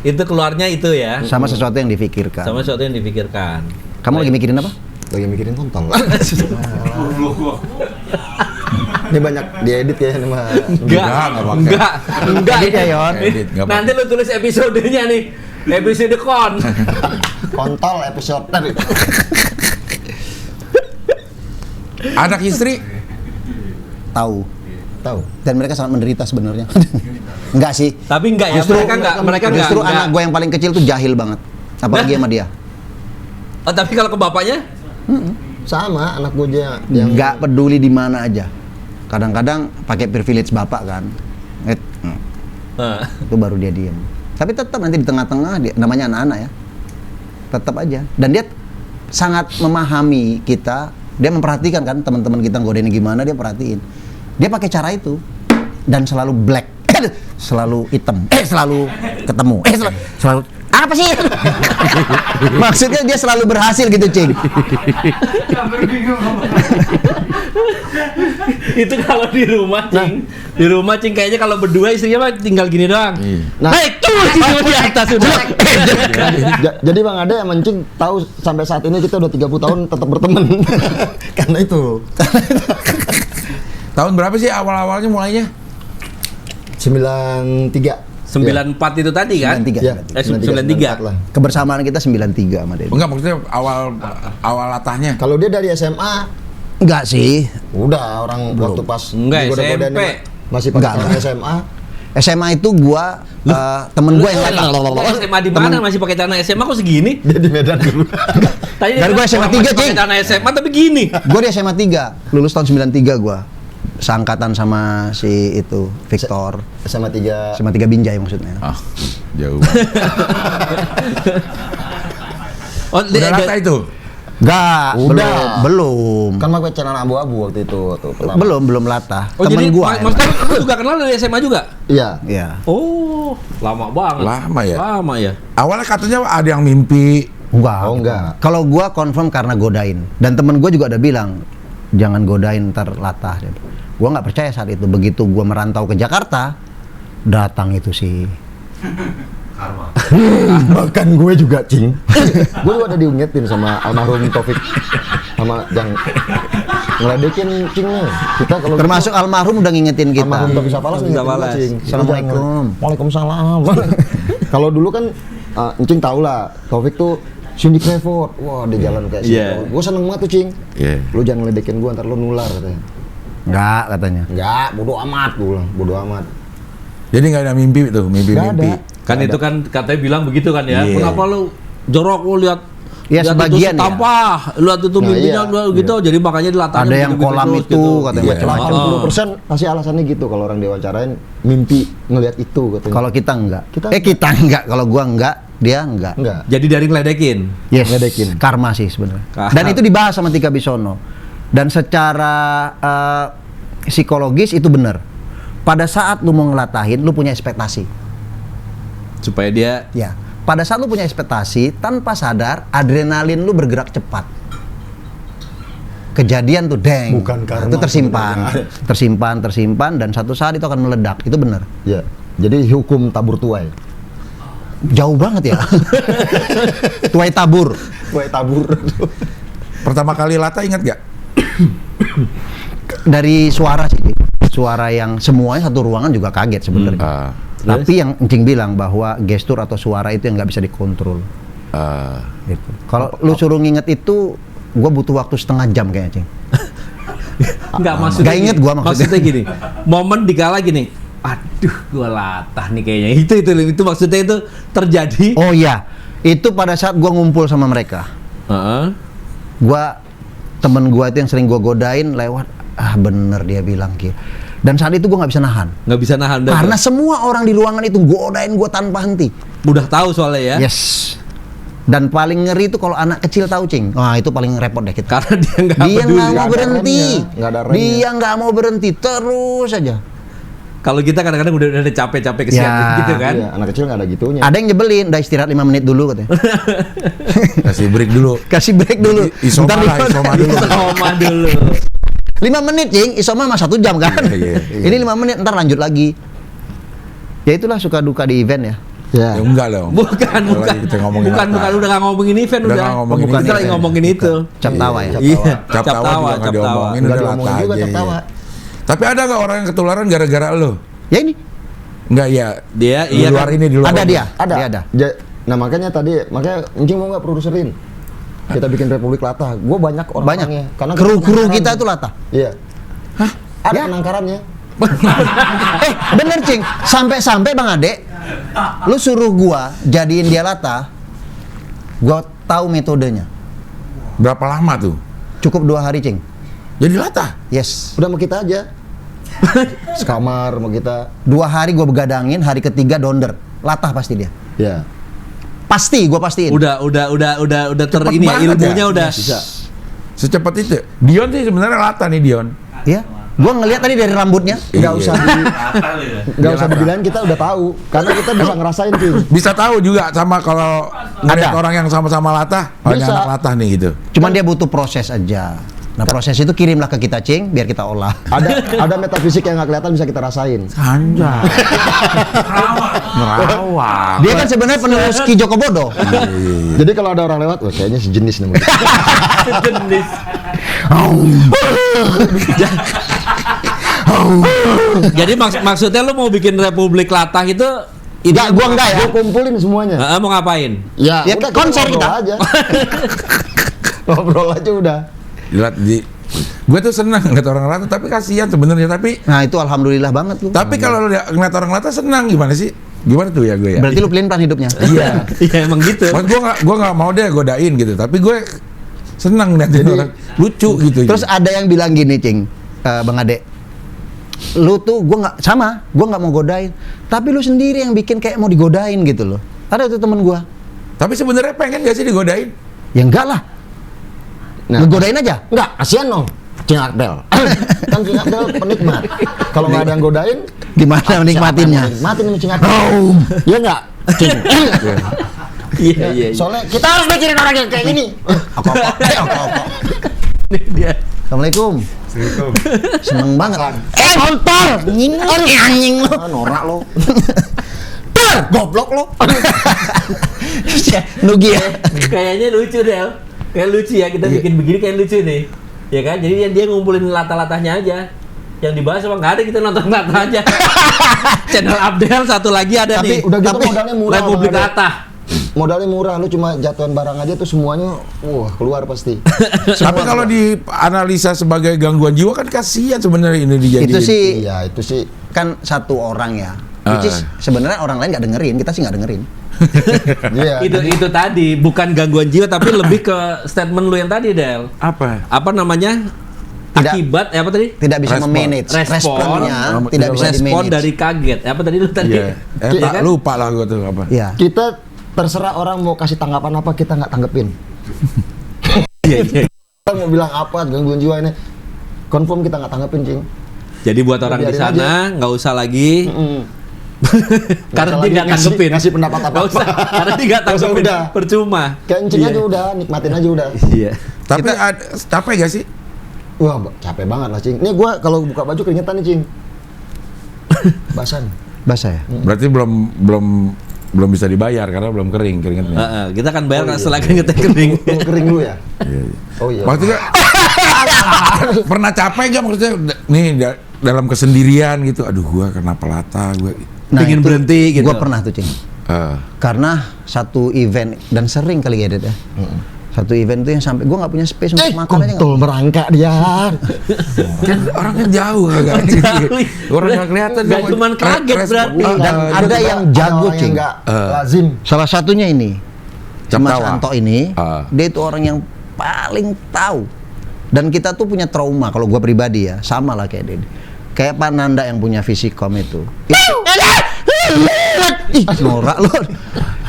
itu keluarnya itu ya. Sama sesuatu yang difikirkan. Sama sesuatu yang dipikirkan. Kamu lagi mikirin apa? Lagi mikirin kontol. Ini banyak diedit ya ini mah. Nggak pakai. Enggak Edit ya, Yon. Edit, nggak pakai. Nanti lu tulis episodenya nih. Episode kon. Kontol episode tadi. Anak istri Tahu. Tahu. Dan mereka sangat menderita sebenarnya. Enggak sih. Tapi enggak ya, mereka enggak. Justru anak gue yang paling kecil tuh jahil banget. Apalagi sama dia. Oh, tapi kalau ke bapaknya? Sama anak gue aja yang Nggak peduli di mana aja. Kadang-kadang pakai privilege bapak kan. Nah. Itu baru dia diem. Tapi tetap nanti di tengah-tengah dia, namanya anak-anak ya. Tetap aja. Dan dia sangat memahami kita. Dia memperhatikan kan teman-teman kita godain gimana, dia perhatiin. Dia pakai cara itu dan selalu black, selalu hitam, selalu ketemu, selalu apa sih? Maksudnya dia selalu berhasil gitu, Cing. Itu kalau di rumah, Cing. Di rumah, Cing, kayaknya kalau berdua istrinya mah tinggal gini doang. Nah. Naik tuh di atas udah. Jadi Bang Ade yang mencing tahu sampai saat ini kita udah 30 tahun tetap berteman. Karena itu. tahun berapa sih awal-awalnya mulainya? 93. 94 itu tadi kan? 93. Ya, 93. lah. Kebersamaan kita 93 sama dia. Enggak, maksudnya awal latahnya. Kalau dia dari SMA, Enggak sih. udah orang waktu pas Enggak, digoda-godain SMP. masih Enggak, pakai enggak. SMA. SMA itu gua temen gua yang SMA di mana masih pakai celana SMA kok segini? Dia di Medan dulu. Tadi Dari gua SMA 3, pakai Cing. celana SMA tapi gini. Gua di SMA 3, lulus tahun 93 gua. Seangkatan sama si itu Victor. SMA 3. SMA 3 Binjai maksudnya. Ah, jauh. Oh, Udah latah itu. Enggak, Udah. belum. Kan pakai celana abu-abu waktu itu waktu pertama. Belum latah. Oh, Temen jadi gua. maksudnya lu juga kenal dari SMA juga? Iya. Iya. Oh, lama banget. Lama ya? Lama ya. Awalnya katanya ada yang mimpi. Enggak. Oh, enggak. Kalau gua confirm karena godain. Dan temen gua juga ada bilang, jangan godain ntar latah. Gua nggak percaya saat itu. Begitu gua merantau ke Jakarta, datang itu sih. Bahkan gue juga, Cing. Gue juga ada diingetin sama almarhum Taufik sama yang ngeledekin Cingnya. Kita kalau Termasuk almarhum udah ngingetin kita. almarhum Taufik Sapalas ngingetin Sapalas. gue, Cing. Assalamualaikum. Waalaikumsalam. Kalau dulu kan Cing tau lah, Taufik tuh Cindy Crawford. Wah, di jalan kayak Iya. Gue seneng banget tuh, Cing. Iya. Lu jangan ngeledekin gue, ntar lu nular katanya. Enggak katanya. Enggak, bodo amat gue bilang, bodo amat. Jadi nggak ada mimpi tuh, mimpi-mimpi. Kan itu kan katanya bilang begitu kan ya. Iya. Kenapa lu jorok lu lihat Ya, lihat sebagian itu ya. tampah, lihat itu Nah, mimpinya iya. gitu, jadi makanya dilatahnya Ada yang gitu-gitu kolam terus, itu, katanya Iya. macam-macam. Oh. 80% pasti alasannya gitu kalau orang diwawancarain mimpi ngelihat itu katanya. Kalau kita enggak. Kita- Kita enggak. Kalau gua enggak, dia enggak. enggak. Jadi dari ngeledekin. Yes. Ngeledekin. Karma sih sebenarnya. Karma. Dan itu dibahas sama Tika Bisono. Dan secara psikologis itu benar. Pada saat lu mau ngelatahin, lu punya ekspektasi. Supaya dia Ya. Pada saat lu punya ekspektasi, tanpa sadar adrenalin lu bergerak cepat. Kejadian tuh deng. Bukan karma itu tersimpan dan satu saat itu akan meledak. Itu benar. Ya. Jadi hukum tabur tuai. Jauh banget ya. Tuai tabur. Tuai tabur. Pertama kali latah ingat nggak? Dari suara sih. Suara yang semuanya satu ruangan juga kaget sebenarnya. Ah, Tapi yang Encing bilang bahwa gestur atau suara itu yang nggak bisa dikontrol. Gitu. Kalau lu suruh nginget itu, gua butuh waktu setengah jam kayaknya, Cing. nggak maksudnya. Nggak inget gini. gua maksudnya. gini. Momen dikala gini. Aduh, gua latah nih kayaknya. Itu maksudnya itu terjadi. Oh iya, itu pada saat gua ngumpul sama mereka. Heeh. Temen gua itu yang sering gua godain lewat, bener dia bilang Ki. Dan saat itu gua nggak bisa nahan. Nggak bisa nahan. Karena semua orang di ruangan itu godain gua tanpa henti. Udah tahu soalnya ya. Yes. Dan paling ngeri itu kalau anak kecil tahu, Cing. Wah, itu paling repot deh kita. Karena dia nggak Dia peduli. nggak mau ada berhenti. remnya, nggak ada remnya. Dia nggak mau berhenti terus aja. Kalau kita kadang-kadang udah capek-capek kesian Ya, gitu kan. Iya, anak kecil nggak ada gitunya. Ada yang nyebelin, udah istirahat 5 menit dulu katanya. Kasih break dulu. Kasih break dulu. Isoma Ntar lah, isoma dulu. Isoma dulu. 5 menit, Cing. Isoma mah 1 jam kan. Iya, Ini 5 menit, ntar lanjut lagi. Ya itulah suka duka di event ya. Ya enggak dong. Bukan, Kalau bukan. kita ngomongin Bukan, apa. udah nggak ngomongin event Udah udah. nggak ngomongin Kita event. lagi ngomongin itu. Cap tawa ya. Iya, Cap tawa juga nggak diomongin, Nggak udah diomongin lata juga, aja. cap tawa. Iya. Tapi ada nggak orang yang ketularan gara-gara lo? Ya ini. Enggak ya. Dia Di iya luar kan? ini, di luar Ada ini. dia. Ada. Dia ada. Nah makanya Encing mau nggak produserin? Kita bikin Republik Latah. Gue banyak orang-orangnya. Banyak. Kru-kru kita tuh latah. Iya. Hah? Ada Ya? penangkarannya. Bener, Cing. Sampai-sampai Bang Ade, lu suruh gua jadiin dia latah. Gua tahu metodenya. Berapa lama tuh? Cukup 2 hari, Cing. Jadi latah. Yes. Udah sama kita aja. Sekamar sama kita. 2 hari gua begadangin, hari ketiga donder. Latah pasti dia. Ya. Pasti, gua pastiin. Udah ter Cepet ini ya, banget ilmunya ya. udah. Bisa. Secepat itu. Dion sih sebenarnya latah nih Dion. Ya. Gua ngelihat tadi dari rambutnya. Nggak usah nggak usah Dia dibilang, kita udah tahu. Karena kita bisa ngerasain tuh. Bisa tahu juga sama kalau ngeliat orang yang sama-sama latah, oh ini Bisa. anak latah nih gitu. Cuman dia butuh proses aja. Nah, proses itu kirimlah ke kita, Cing, biar kita olah. Ada metafisik yang nggak kelihatan, bisa kita rasain. Anjay. Merawat. Dia kan sebenarnya penerus Ki Joko Bodo. Jadi kalau ada orang lewat, wah kayaknya sejenis nih. Jenis. Jadi maksudnya lu mau bikin Republik Latah itu Enggak, gua enggak ya. Gue kumpulin semuanya. mau ngapain? Ya, Ya, udah konser ngobrol kita. aja. Ngobrol aja udah. Lihat gue tuh senang ngeliat orang latah, tapi kasihan sebenarnya. Tapi Nah, itu alhamdulillah banget lu. kalau ngeliat orang latah senang gimana sih? Gimana tuh ya gue ya? Berarti lu pelin-pelan hidupnya. Iya. Iya emang gitu. Mas gue nggak mau deh godain gitu, tapi gue senang ngeliatin orang lucu gitu. Terus ada yang bilang gini, Cing, Bang Ade, lu tuh gua nggak mau godain, tapi lu sendiri yang bikin kayak mau digodain gitu loh. Ada tuh temen gua, Tapi sebenarnya pengen gak sih digodain? ya enggak lah, Nah, ngegodain aja. enggak, kasihan dong. Cing Akbel. Kan Cing Akbel penikmat. Kalau nggak ada yang godain, Gimana menikmatinya? nikmatin nih Cing Akbel. Iya nggak? Cing. Iya. Soalnya kita harus mikirin orang yang kayak gini. Dia. Assalamualaikum. Seneng banget. Kontol, anjing lu. Norak lo. Goblok lu. Nugi ya. Kayaknya lucu deh. Kayak lucu ya kita bikin begini kayak lucu nih. Ya kan? Jadi dia ngumpulin latah-latahnya aja. Yang dibahas emang nggak ada, kita nonton latah aja. Channel Abdel satu lagi ada nih. Udah gitu modalnya murah. Republik Bang Ade. Latah. Modalnya murah, lu cuma jatuhan barang aja tuh semuanya, wah keluar pasti. Tapi kalau dianalisa sebagai gangguan jiwa kan kasihan sebenarnya ini dijadiin. Itu sih Iya itu sih. kan satu orang ya. Which is sebenarnya orang lain nggak dengerin, kita sih nggak dengerin. Iya. Itu tadi bukan gangguan jiwa tapi lebih ke statement lu yang tadi Del. Apa? Apa namanya? Tidak- Akibat apa tadi? Tidak bisa Respon. Respon. memanage, responnya tidak bisa Respon di-manage. dari kaget. Apa tadi lu tadi? Iya. Iya kan? Lupa lah gue tuh apa. Iya. Kita terserah orang mau kasih tanggapan apa, kita nggak tanggepin. Iya. Orang mau bilang apa gangguan jiwa ini, confirm kita nggak tanggepin, Cing. Jadi buat orang di Biarin sana nggak usah lagi karena usah dia nggak lagi tanggepin. ngasih pendapat apa-apa. Nggak usah, karena dia nggak Nggak usah, tanggepin. udah. Percuma. Kayak Encing aja udah, nikmatin aja udah. Iya. Tapi capek gak sih? Wah, capek banget lah, Cing. Nih gua kalau buka baju keringetan nih, Cing. Basan. Basah ya. Berarti belum bisa dibayar karena belum kering keringetnya. Kita kan bayar setelah keringetnya kering. Lu kering dulu ya? Oh iya. Maksudnya pernah capek gak maksudnya nih dalam kesendirian gitu. Aduh gua kenapa latah gue. Pengen itu berhenti gitu. Gua pernah tuh, Cing. Karena satu event dan sering kali ya, Det ya. Satu event tuh yang sampai gua nggak punya space untuk makan aja. Kontol merangkak dia. Kan orangnya jauh agak orang nggak kelihatan. Nggak cuman kaget berarti. Dan ada yang jago, orang Cing. enggak lazim. Salah satunya ini, Cap Mas tawa. Anto ini, Ah. dia itu orang yang paling tahu. Dan kita tuh punya trauma, kalau gua pribadi ya, sama lah kayak dia. Kayak Pak Nanda yang punya Visikom itu. ih norak lo.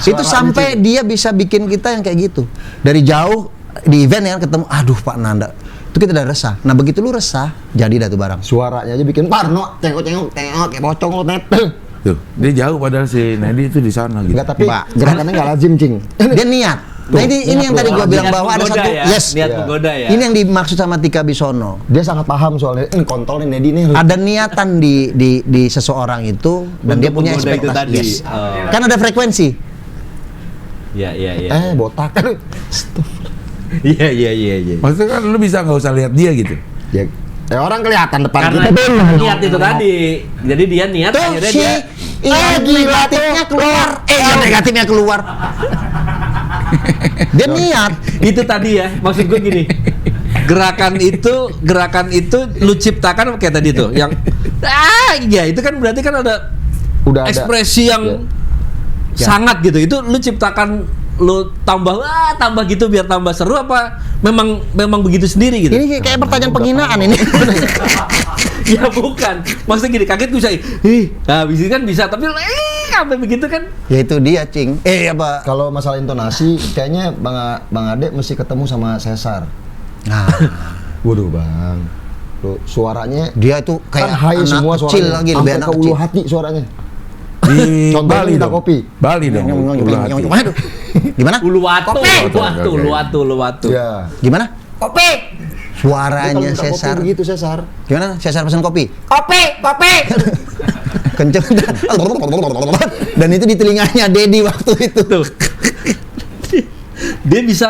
Itu sampai dia bisa bikin kita yang kayak gitu. Dari jauh di event ya ketemu, aduh Pak Nanda. Itu kita udah resah. Nah begitu lu resah, jadi dah tuh barang. Suaranya aja bikin parno, tengok kayak pocong lo net. Tuh, dia jauh padahal si Nedi itu di sana gitu. Enggak, tapi Pak. gerakannya enggak lazim, Cing. Dia niat. Nah ini yang tadi gua bilang Niat bahwa ada menggoda satu ya? yes. Niat Iya. menggoda ya. Ini yang dimaksud sama Tika Bisono. Dia sangat paham soalnya. Kontol nih Nedi nih. Ada niatan di seseorang itu dan Untuk dia punya menggoda itu ekspektasi. tadi. Yes. Oh. Kan ada frekuensi. Iya. Botak. Iya. Maksudnya kan lu bisa nggak usah lihat dia gitu. Ya, orang kelihatan depan Karena kita. niat itu tadi. Jadi dia niat Tuh akhirnya si dia yang negatifnya keluar. Yang negatifnya keluar. Dia niat. itu tadi ya. Maksud gue gini. Gerakan itu lu ciptakan kayak tadi tuh yang iya itu kan berarti kan ada Udah ada. ekspresi yang sangat gitu. Itu lu ciptakan lu tambah gitu biar tambah seru apa memang begitu sendiri gitu? Ini kayak pertanyaan penghinaan ini. Ya bukan. Maksudnya gini, kaget bisa nah bisa kan bisa tapi sampai begitu kan. Ya itu dia, Cing. Apa? Kalau masalah intonasi, kayaknya Bang Ade mesti ketemu sama Cesar. Nah, Waduh Bang, tuh suaranya dia itu kayak kan high anak semua kecil suaranya, lagi, lebih sampai anak ke ulu kecil. hati suaranya. Di Contohnya Bali minta dong. kopi. Bali dong. Ulu hati. Waduh. Gimana? Uluwatu, Oke. Uluwatu. Ya. Gimana? Kopi. Suaranya Dia kalau minta Cesar. kopi begitu Cesar. Gimana? Cesar pesan kopi. Kopi. Kenceng. Dan itu di telinganya Dedi waktu itu. Tuh. Dia bisa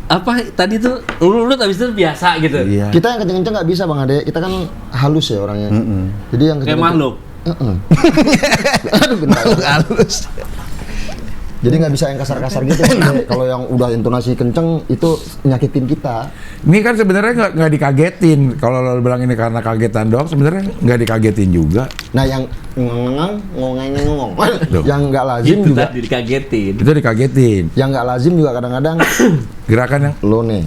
apa tadi tuh urut habis itu biasa gitu. Iya. Kita yang kenceng-kenceng nggak bisa Bang Ade, kita kan halus ya orangnya. Jadi yang Kayak kenceng-kenceng. makhluk. Aduh benar. Halus. Jadi nggak bisa yang kasar-kasar gitu. Kalau yang udah intonasi kenceng itu nyakitin kita. Ini kan sebenarnya nggak dikagetin. Kalau lo bilang ini karena kagetan doang, sebenarnya nggak dikagetin juga. Nah yang ngong, Tuh. yang nggak lazim Itu juga. tadi dikagetin. Itu dikagetin. Yang nggak lazim juga kadang-kadang Gerakan yang lo nih.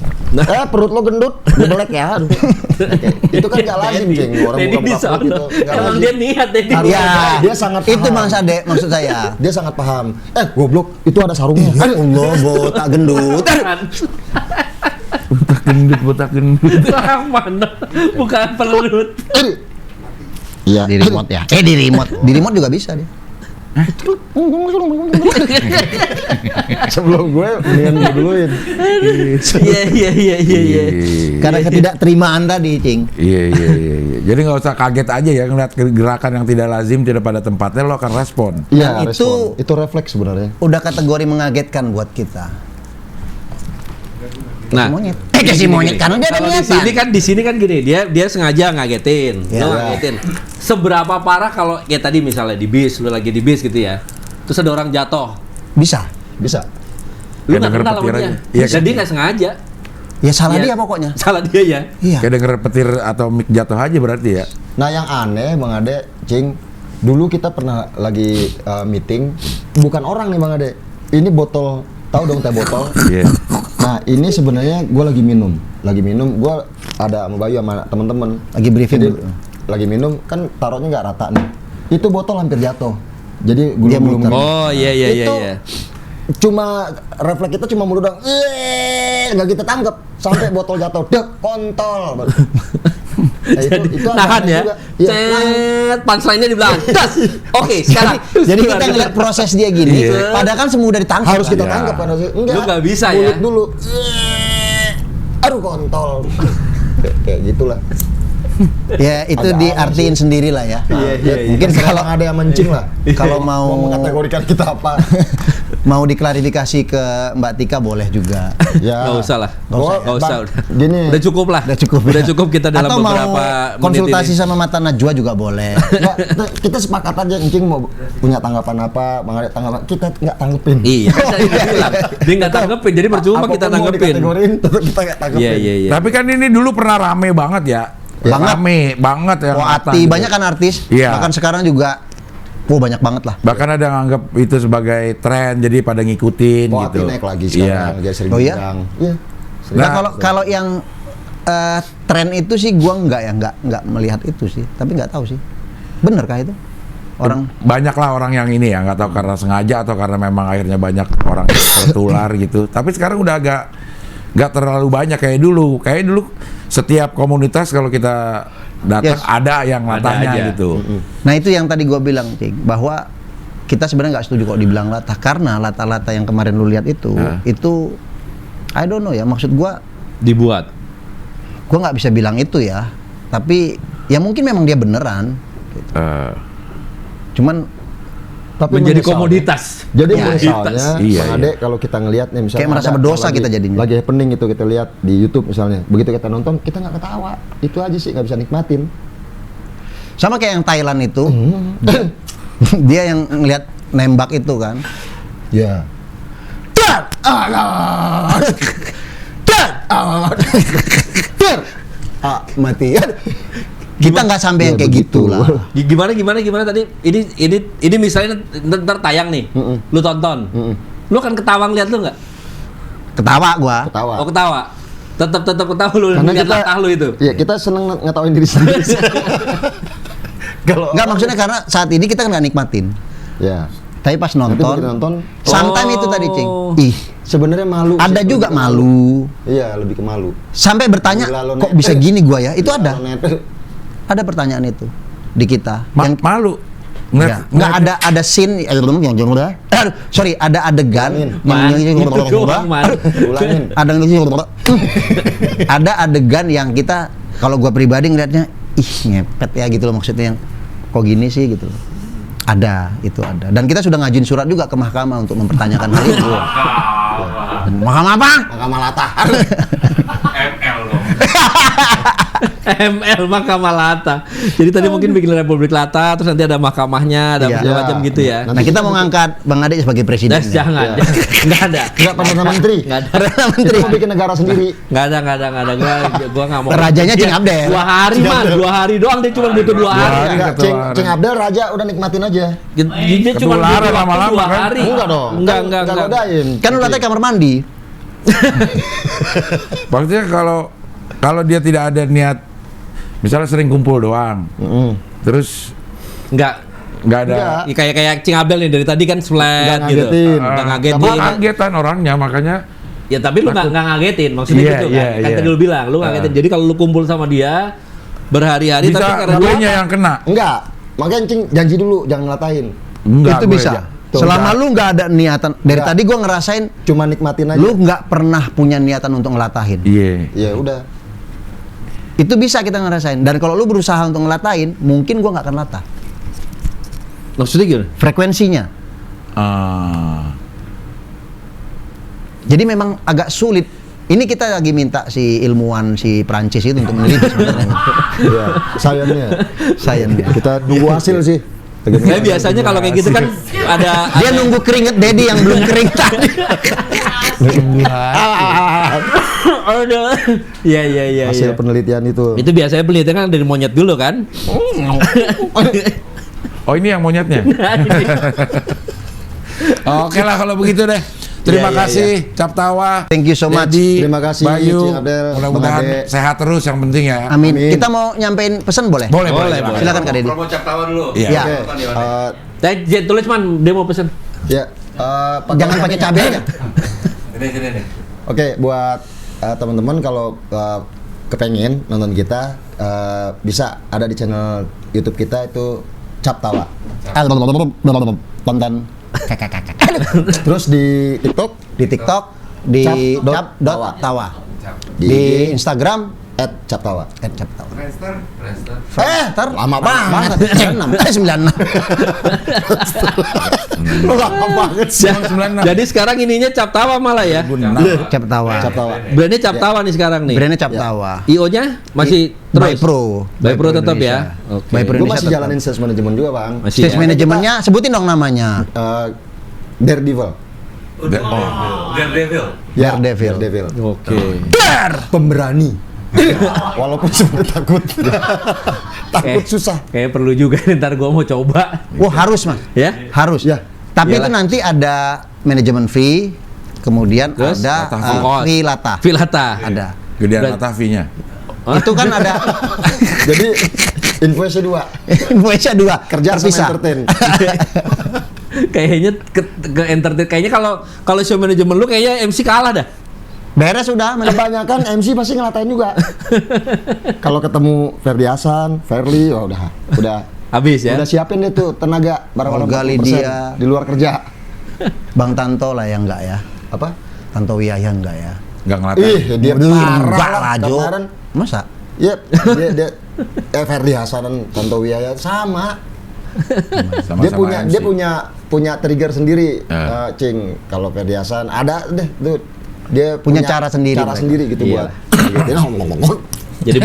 Perut lo gendut, gebelek ya. Aduh. Itu kan nggak lazim, Cing. Orang Jadi buka di perut sana gitu. Nggak emang lazim. dia niat Dedi. Harus. Ya, Dia sangat itu paham. Bang Sade maksud saya. Dia sangat paham. Goblok, itu ada sarungnya. Allah, botak gendut. botak gendut. Mana? Bukan perut. Iya. Di remote ya. Di remote. Di remote juga bisa dia. Sebelum gue mendingan gue duluin. Iya. Karena ketidakterimaan tadi, Cing. Iya. Jadi nggak usah kaget aja ya ngeliat gerakan yang tidak lazim tidak pada tempatnya, lo akan respon. Iya, Dan itu- respon. Itu refleks sebenarnya. Udah kategori mengagetkan buat kita. Nah, Monyet. Kasih monyet karena dia ada kalau niatan. di sini kan gini, dia sengaja ngagetin. Ya. Lu ngagetin. Seberapa parah kalau kayak tadi misalnya di bis, lu lagi di bis gitu ya. Terus ada orang jatuh. Bisa. Bisa. Lu Kayak nggak denger kenal sama petir dia. aja. Iya Dan kan? dia nggak sengaja. Ya salah Iya. dia pokoknya. Salah dia ya. Iya. Kayak denger petir atau mic jatuh aja berarti ya. Nah yang aneh Bang Ade, Cing, dulu kita pernah lagi meeting, bukan orang nih Bang Ade, ini botol, tahu dong teh botol. Iya. Nah ini sebenarnya gue lagi minum, gue ada sama Bayu sama temen-temen. Lagi briefing Jadi, dulu. lagi minum kan taruhnya nggak rata nih, itu botol hampir jatuh. Jadi Dia gulung-gulung. muter. Oh iya. Itu cuma refleks kita cuma mulut dong, nggak kita tangkep sampai botol jatuh, dek kontol. Nah, itu Nahan aneh ya. juga. Iya, nahan. Cet, punchline-nya di belakang. Das. Oke, sekarang. Jadi kita ngeliat proses dia gini, Iya. padahal kan semua udah ditangkap. Harus kita Ya. tangkap kan harusnya. Enggak. Lu nggak bisa mulut ya? dulu. Aduh kontol. Kayak gitulah. Ya itu Agak diartiin sendiri lah ya. Mungkin kalau kalau ada yang mencing lah. kalau mau Mengategorikan kita apa? mau diklarifikasi ke Mbak Tika boleh juga. Ya. Nggak usah lah. Nggak usah. Bang, gini. Udah cukup lah. Udah cukup. Udah cukup kita dalam Atau beberapa mau menit konsultasi ini. sama Mata Najwa juga boleh. Nggak, kita sepakat aja Encing mau punya tanggapan apa, Bang Ade tanggapan kita nggak tanggepin. Iya, kan tadi dia bilang. Dia nggak tanggepin, jadi percuma Apapun kita mau tanggepin. dikategorin, tetap kita nggak tanggepin. Iya. Tapi kan ini dulu pernah rame banget ya. Banget. Rame banget ya. Wati banyak kan artis. Iya. Bahkan sekarang juga banyak banget lah. Bahkan ada yang anggap itu sebagai tren, jadi pada ngikutin Mau gitu. naik lagi Iya. sekarang, dia sering Oh iya? bilang. Iya. sering. Nah, kalau yang tren itu sih gua nggak melihat itu sih, tapi nggak tahu sih. Bener kah itu? orang. banyak lah orang yang ini ya, nggak tahu karena sengaja atau karena memang akhirnya banyak orang yang tertular gitu. Tapi sekarang udah agak nggak terlalu banyak kayak dulu. Kayak dulu setiap komunitas kalau kita datang Yes. ada yang Ada latahnya aja. gitu. Nah itu yang tadi gua bilang, Cing, bahwa kita sebenarnya nggak setuju kok dibilang latah, karena lata-lata yang kemarin lu lihat itu, itu I don't know ya, maksud gua Dibuat. nggak bisa bilang itu ya, tapi ya mungkin memang dia beneran, Eh, cuman Tapi Menjadi menyesalnya- komoditas. Jadi Ya, misalnya, iya, Bang iya. Ade, kalau kita ngelihat nih misalnya Kayak merasa ada berdosa lagi- kita jadinya. Lagi happening itu kita lihat di YouTube misalnya. Begitu kita nonton, kita nggak ketawa. Itu aja sih, nggak bisa nikmatin. sama kayak yang Thailand itu, dia yang ngelihat nembak itu kan, Ya. mati. Kita nggak sampai yang Ya, kayak begitu. gitu lah. Gimana tadi? Ini misalnya ntar tayang nih, lu tonton, lu kan ketawa ngeliat lu nggak? Ketawa gua. Ketawa. Oh ketawa, tetap ketawa lu Karena lihat kita, latah lu itu. ya kita seneng ngetawain diri sendiri. Kalau Nggak, maksudnya karena saat ini kita kan nggak nikmatin. ya, Tapi pas nanti nonton, begitu nonton, sometimes itu tadi, Cing. Ih, sebenarnya malu. ada sih, juga lebih ke malu. Iya, lebih ke malu. Sampai bertanya, Gila lo, kok Net. bisa gini gua ya? Itu Gila ada. lo, Net. Ada pertanyaan itu di kita. malu. Ya, nggak ada scene sorry, ada adegan Man, itu doang, man. Ulangin. ada adegan yang kita, kalau gua pribadi ngeliatnya, ih ngepet ya gitu loh, maksudnya yang kok gini sih gitu loh. Ada, itu ada. Dan kita sudah ngajuin surat juga ke mahkamah untuk mempertanyakan hal itu. Mahkamah apa? Mahkamah latah. ML Mahkamah Lata. Jadi tadi mungkin bikin Republik Lata, terus nanti ada mahkamahnya, ada Iya. segala macam gitu ya. Nah, kita mau ngangkat Bang Ade sebagai presiden. Das, jangan, nggak ada. Enggak Perdana Menteri. Nggak ada. Perdana Menteri. Kita mau bikin negara sendiri. Nggak ada. Gua nggak mau. Rajanya Cing Dia Abdel. 2 hari man, 2 hari doang, dia cuma butuh 2 hari. hari. Enggak, ketularan. Cing Abdel raja udah nikmatin aja. Dia cuma Ketularan butuh waktu lama-lama 2 kan? hari. Enggak dong. Enggak. Enggak godain. Kan lu latih kamar mandi. Maksudnya kalau dia tidak ada niat, misalnya sering kumpul doang, terus Enggak. nggak ada Enggak. Ya, kayak Cing Abdel nih dari tadi kan flat Nggak gitu. ngagetin. Nggak nggak ngagetin. kagetan orangnya, makanya Ya tapi lu nggak ngagetin, maksudnya Iya, gitu kan. iya, Kan iya. tadi lu bilang, lu ngagetin. Jadi kalau lu kumpul sama dia berhari-hari tapi bisa karena gue lu yang kena. Enggak. Makanya Cing janji dulu jangan ngelatain. Enggak, Itu gue bisa. aja. Tuh, Selama enggak. lu nggak ada niatan. Dari Enggak. tadi gua ngerasain Cuma nikmatin aja. lu nggak pernah punya niatan untuk ngelatahin. Iya. Ya udah. Itu bisa kita ngerasain. Dan kalau lu berusaha untuk ngelatahin, mungkin gua nggak akan latah. maksudnya gimana? Frekuensinya. Ah. Jadi memang agak sulit. Ini kita lagi minta si ilmuwan si Prancis itu untuk meneliti sebenarnya. Iya, sayangnya. Sayangnya. Kita nunggu hasil sih. Kayak biasanya kalau kayak gitu kan ada Dia nunggu keringet Dedi yang belum kering tadi. Aduh. Iya. Hasil penelitian itu. Itu biasanya penelitian kan dari monyet dulu kan? Oh ini yang monyetnya. Oke lah kalau begitu deh. Terima Iya, iya, kasih Cap Tawa. Thank you so much. Dedi, Terima kasih, Bayu. Cing Abdel, Mudah-mudahan Bang Ade. sehat terus yang penting ya. Amin. Amin. Kita mau nyampein pesan boleh? Boleh. Silakan Kak Dedi. Promo Cap Tawa dulu. Iya. Ya. Oke. Tulis man, dia mau pesen. Ya. Jangan pakai cabai aja. Sini. Oke, buat teman-teman kalau kepengen nonton kita bisa ada di channel YouTube kita itu Cap Tawa. Tonton Terus di TikTok di TikTok di Cap.tawa. cap.tawa. Di Instagram @captawa. @cap.tawa. Ntar lama banget. 96. Lama banget sih. Jadi sekarang ininya Cap Tawa malah ya. Cap.tawa. Captawa. Brandnya Cap Tawa nih sekarang nih. Brandnya Cap.tawa. IO-nya masih By terus. Pro. By Pro tetap ya. Oke. By Pro Gue Indonesia masih tetap. jalanin sales management juga, Bang. Masih Stage ya? manajemennya sebutin dong namanya. Daredevil. Ya, Daredevil. Daredevil. Oke. Pemberani. Walaupun sebenarnya takut. Takut susah. Kayak perlu juga ntar gua mau coba. Wah, harus, Mas. Ya. Harus. Ya. Tapi Iyalah. itu nanti ada manajemen fee, kemudian Terus? ada Ongkos. fee latah. Vilata. Ada. Gedean Berat- Latafinya. Itu kan ada Jadi Invoice 2. Indonesia 2 Kerja sama terpisah. entertain. Kayaknya ke entertain. Kayaknya kalau show manajemen lu kayaknya MC kalah dah. Beres sudah. Kebanyakan MC pasti ngelatain juga. Kalau ketemu Ferdi Hasan, Ferli, oh udah Habis ya. udah siapin deh tuh tenaga barang-barang Olga 40% Lydia. di luar kerja. Bang Tanto lah yang enggak ya. Apa? Tanto Wiyaya enggak ya. Nggak ngelatain. Ih, dia Aduh, parah enggak lah lah, Jo. kemarin. Masa? Yep, dia Ferdi Hasan dan Tanto Wiyaya sama. Sama-sama Dia MC. punya trigger sendiri, Eh. Kalau Ferdi Hasan ada deh tuh. Dia Punya cara sendiri mereka. gitu Iya. buat. Jadi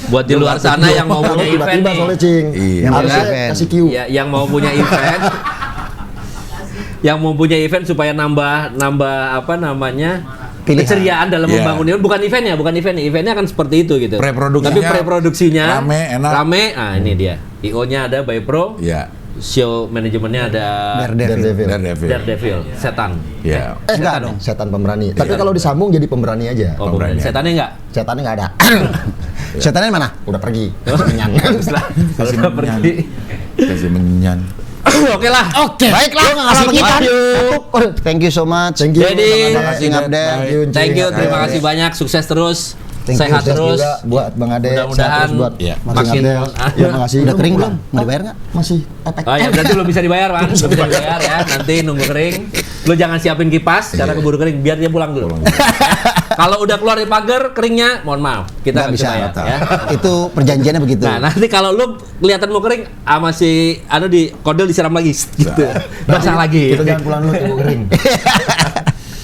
buat di luar sana yang mau punya event Tiba-tiba nih. soalnya Cing. Iya. Yang Harusnya punya event. kasih Q. Ya, yang mau punya event yang mau punya event supaya nambah apa namanya Pilihan. keceriaan dalam Iya. membangun event. Bukan eventnya akan seperti itu gitu. Preproduksinya Tapi preproduksinya rame, enak. Nah ini dia. IO-nya ada by Pro, Iya. show manajemennya ada Daredevil. Daredevil. Daredevil, setan. Iya. Enggak dong. Setan pemberani. Tapi kalau disambung jadi pemberani aja. Oh, Pemberani. bukan. Setannya enggak? Setannya nggak ada. Setannya mana? Udah pergi. Kalau udah pergi. Kasih menyan. Oke lah. Oke. Baiklah, kalau begitu. Thank you so much. Thank you. Jadi, Terima kasih, Sing update. Dad. Thank you, terima kasih banyak, sukses terus, Thank you, sehat Sukses terus. juga buat Bang Ade. Mudah-mudahan sehat terus buat Iya. Mas makin- Abdel. Ya makasih. Udah kering belum? Mau dibayar nggak? Masih. Efek. Oh ya berarti belum bisa dibayar kan? Belum bisa dibayar ya. Nanti nunggu kering. Lu jangan siapin kipas karena keburu kering biar dia pulang dulu. Kalau udah keluar dari pagar keringnya, mohon maaf kita Nggak nggak bisa bisa. bayar ya. Itu perjanjiannya begitu. Nah nanti kalau lu kelihatan mau kering, sama si di kodel disiram lagi, gitu. Basah lagi. Kita jangan pulang dulu tunggu kering.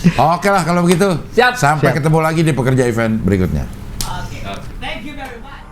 Oke lah kalau begitu. Siap. Sampai Siap. ketemu lagi di pekerja event berikutnya. Thank you very much.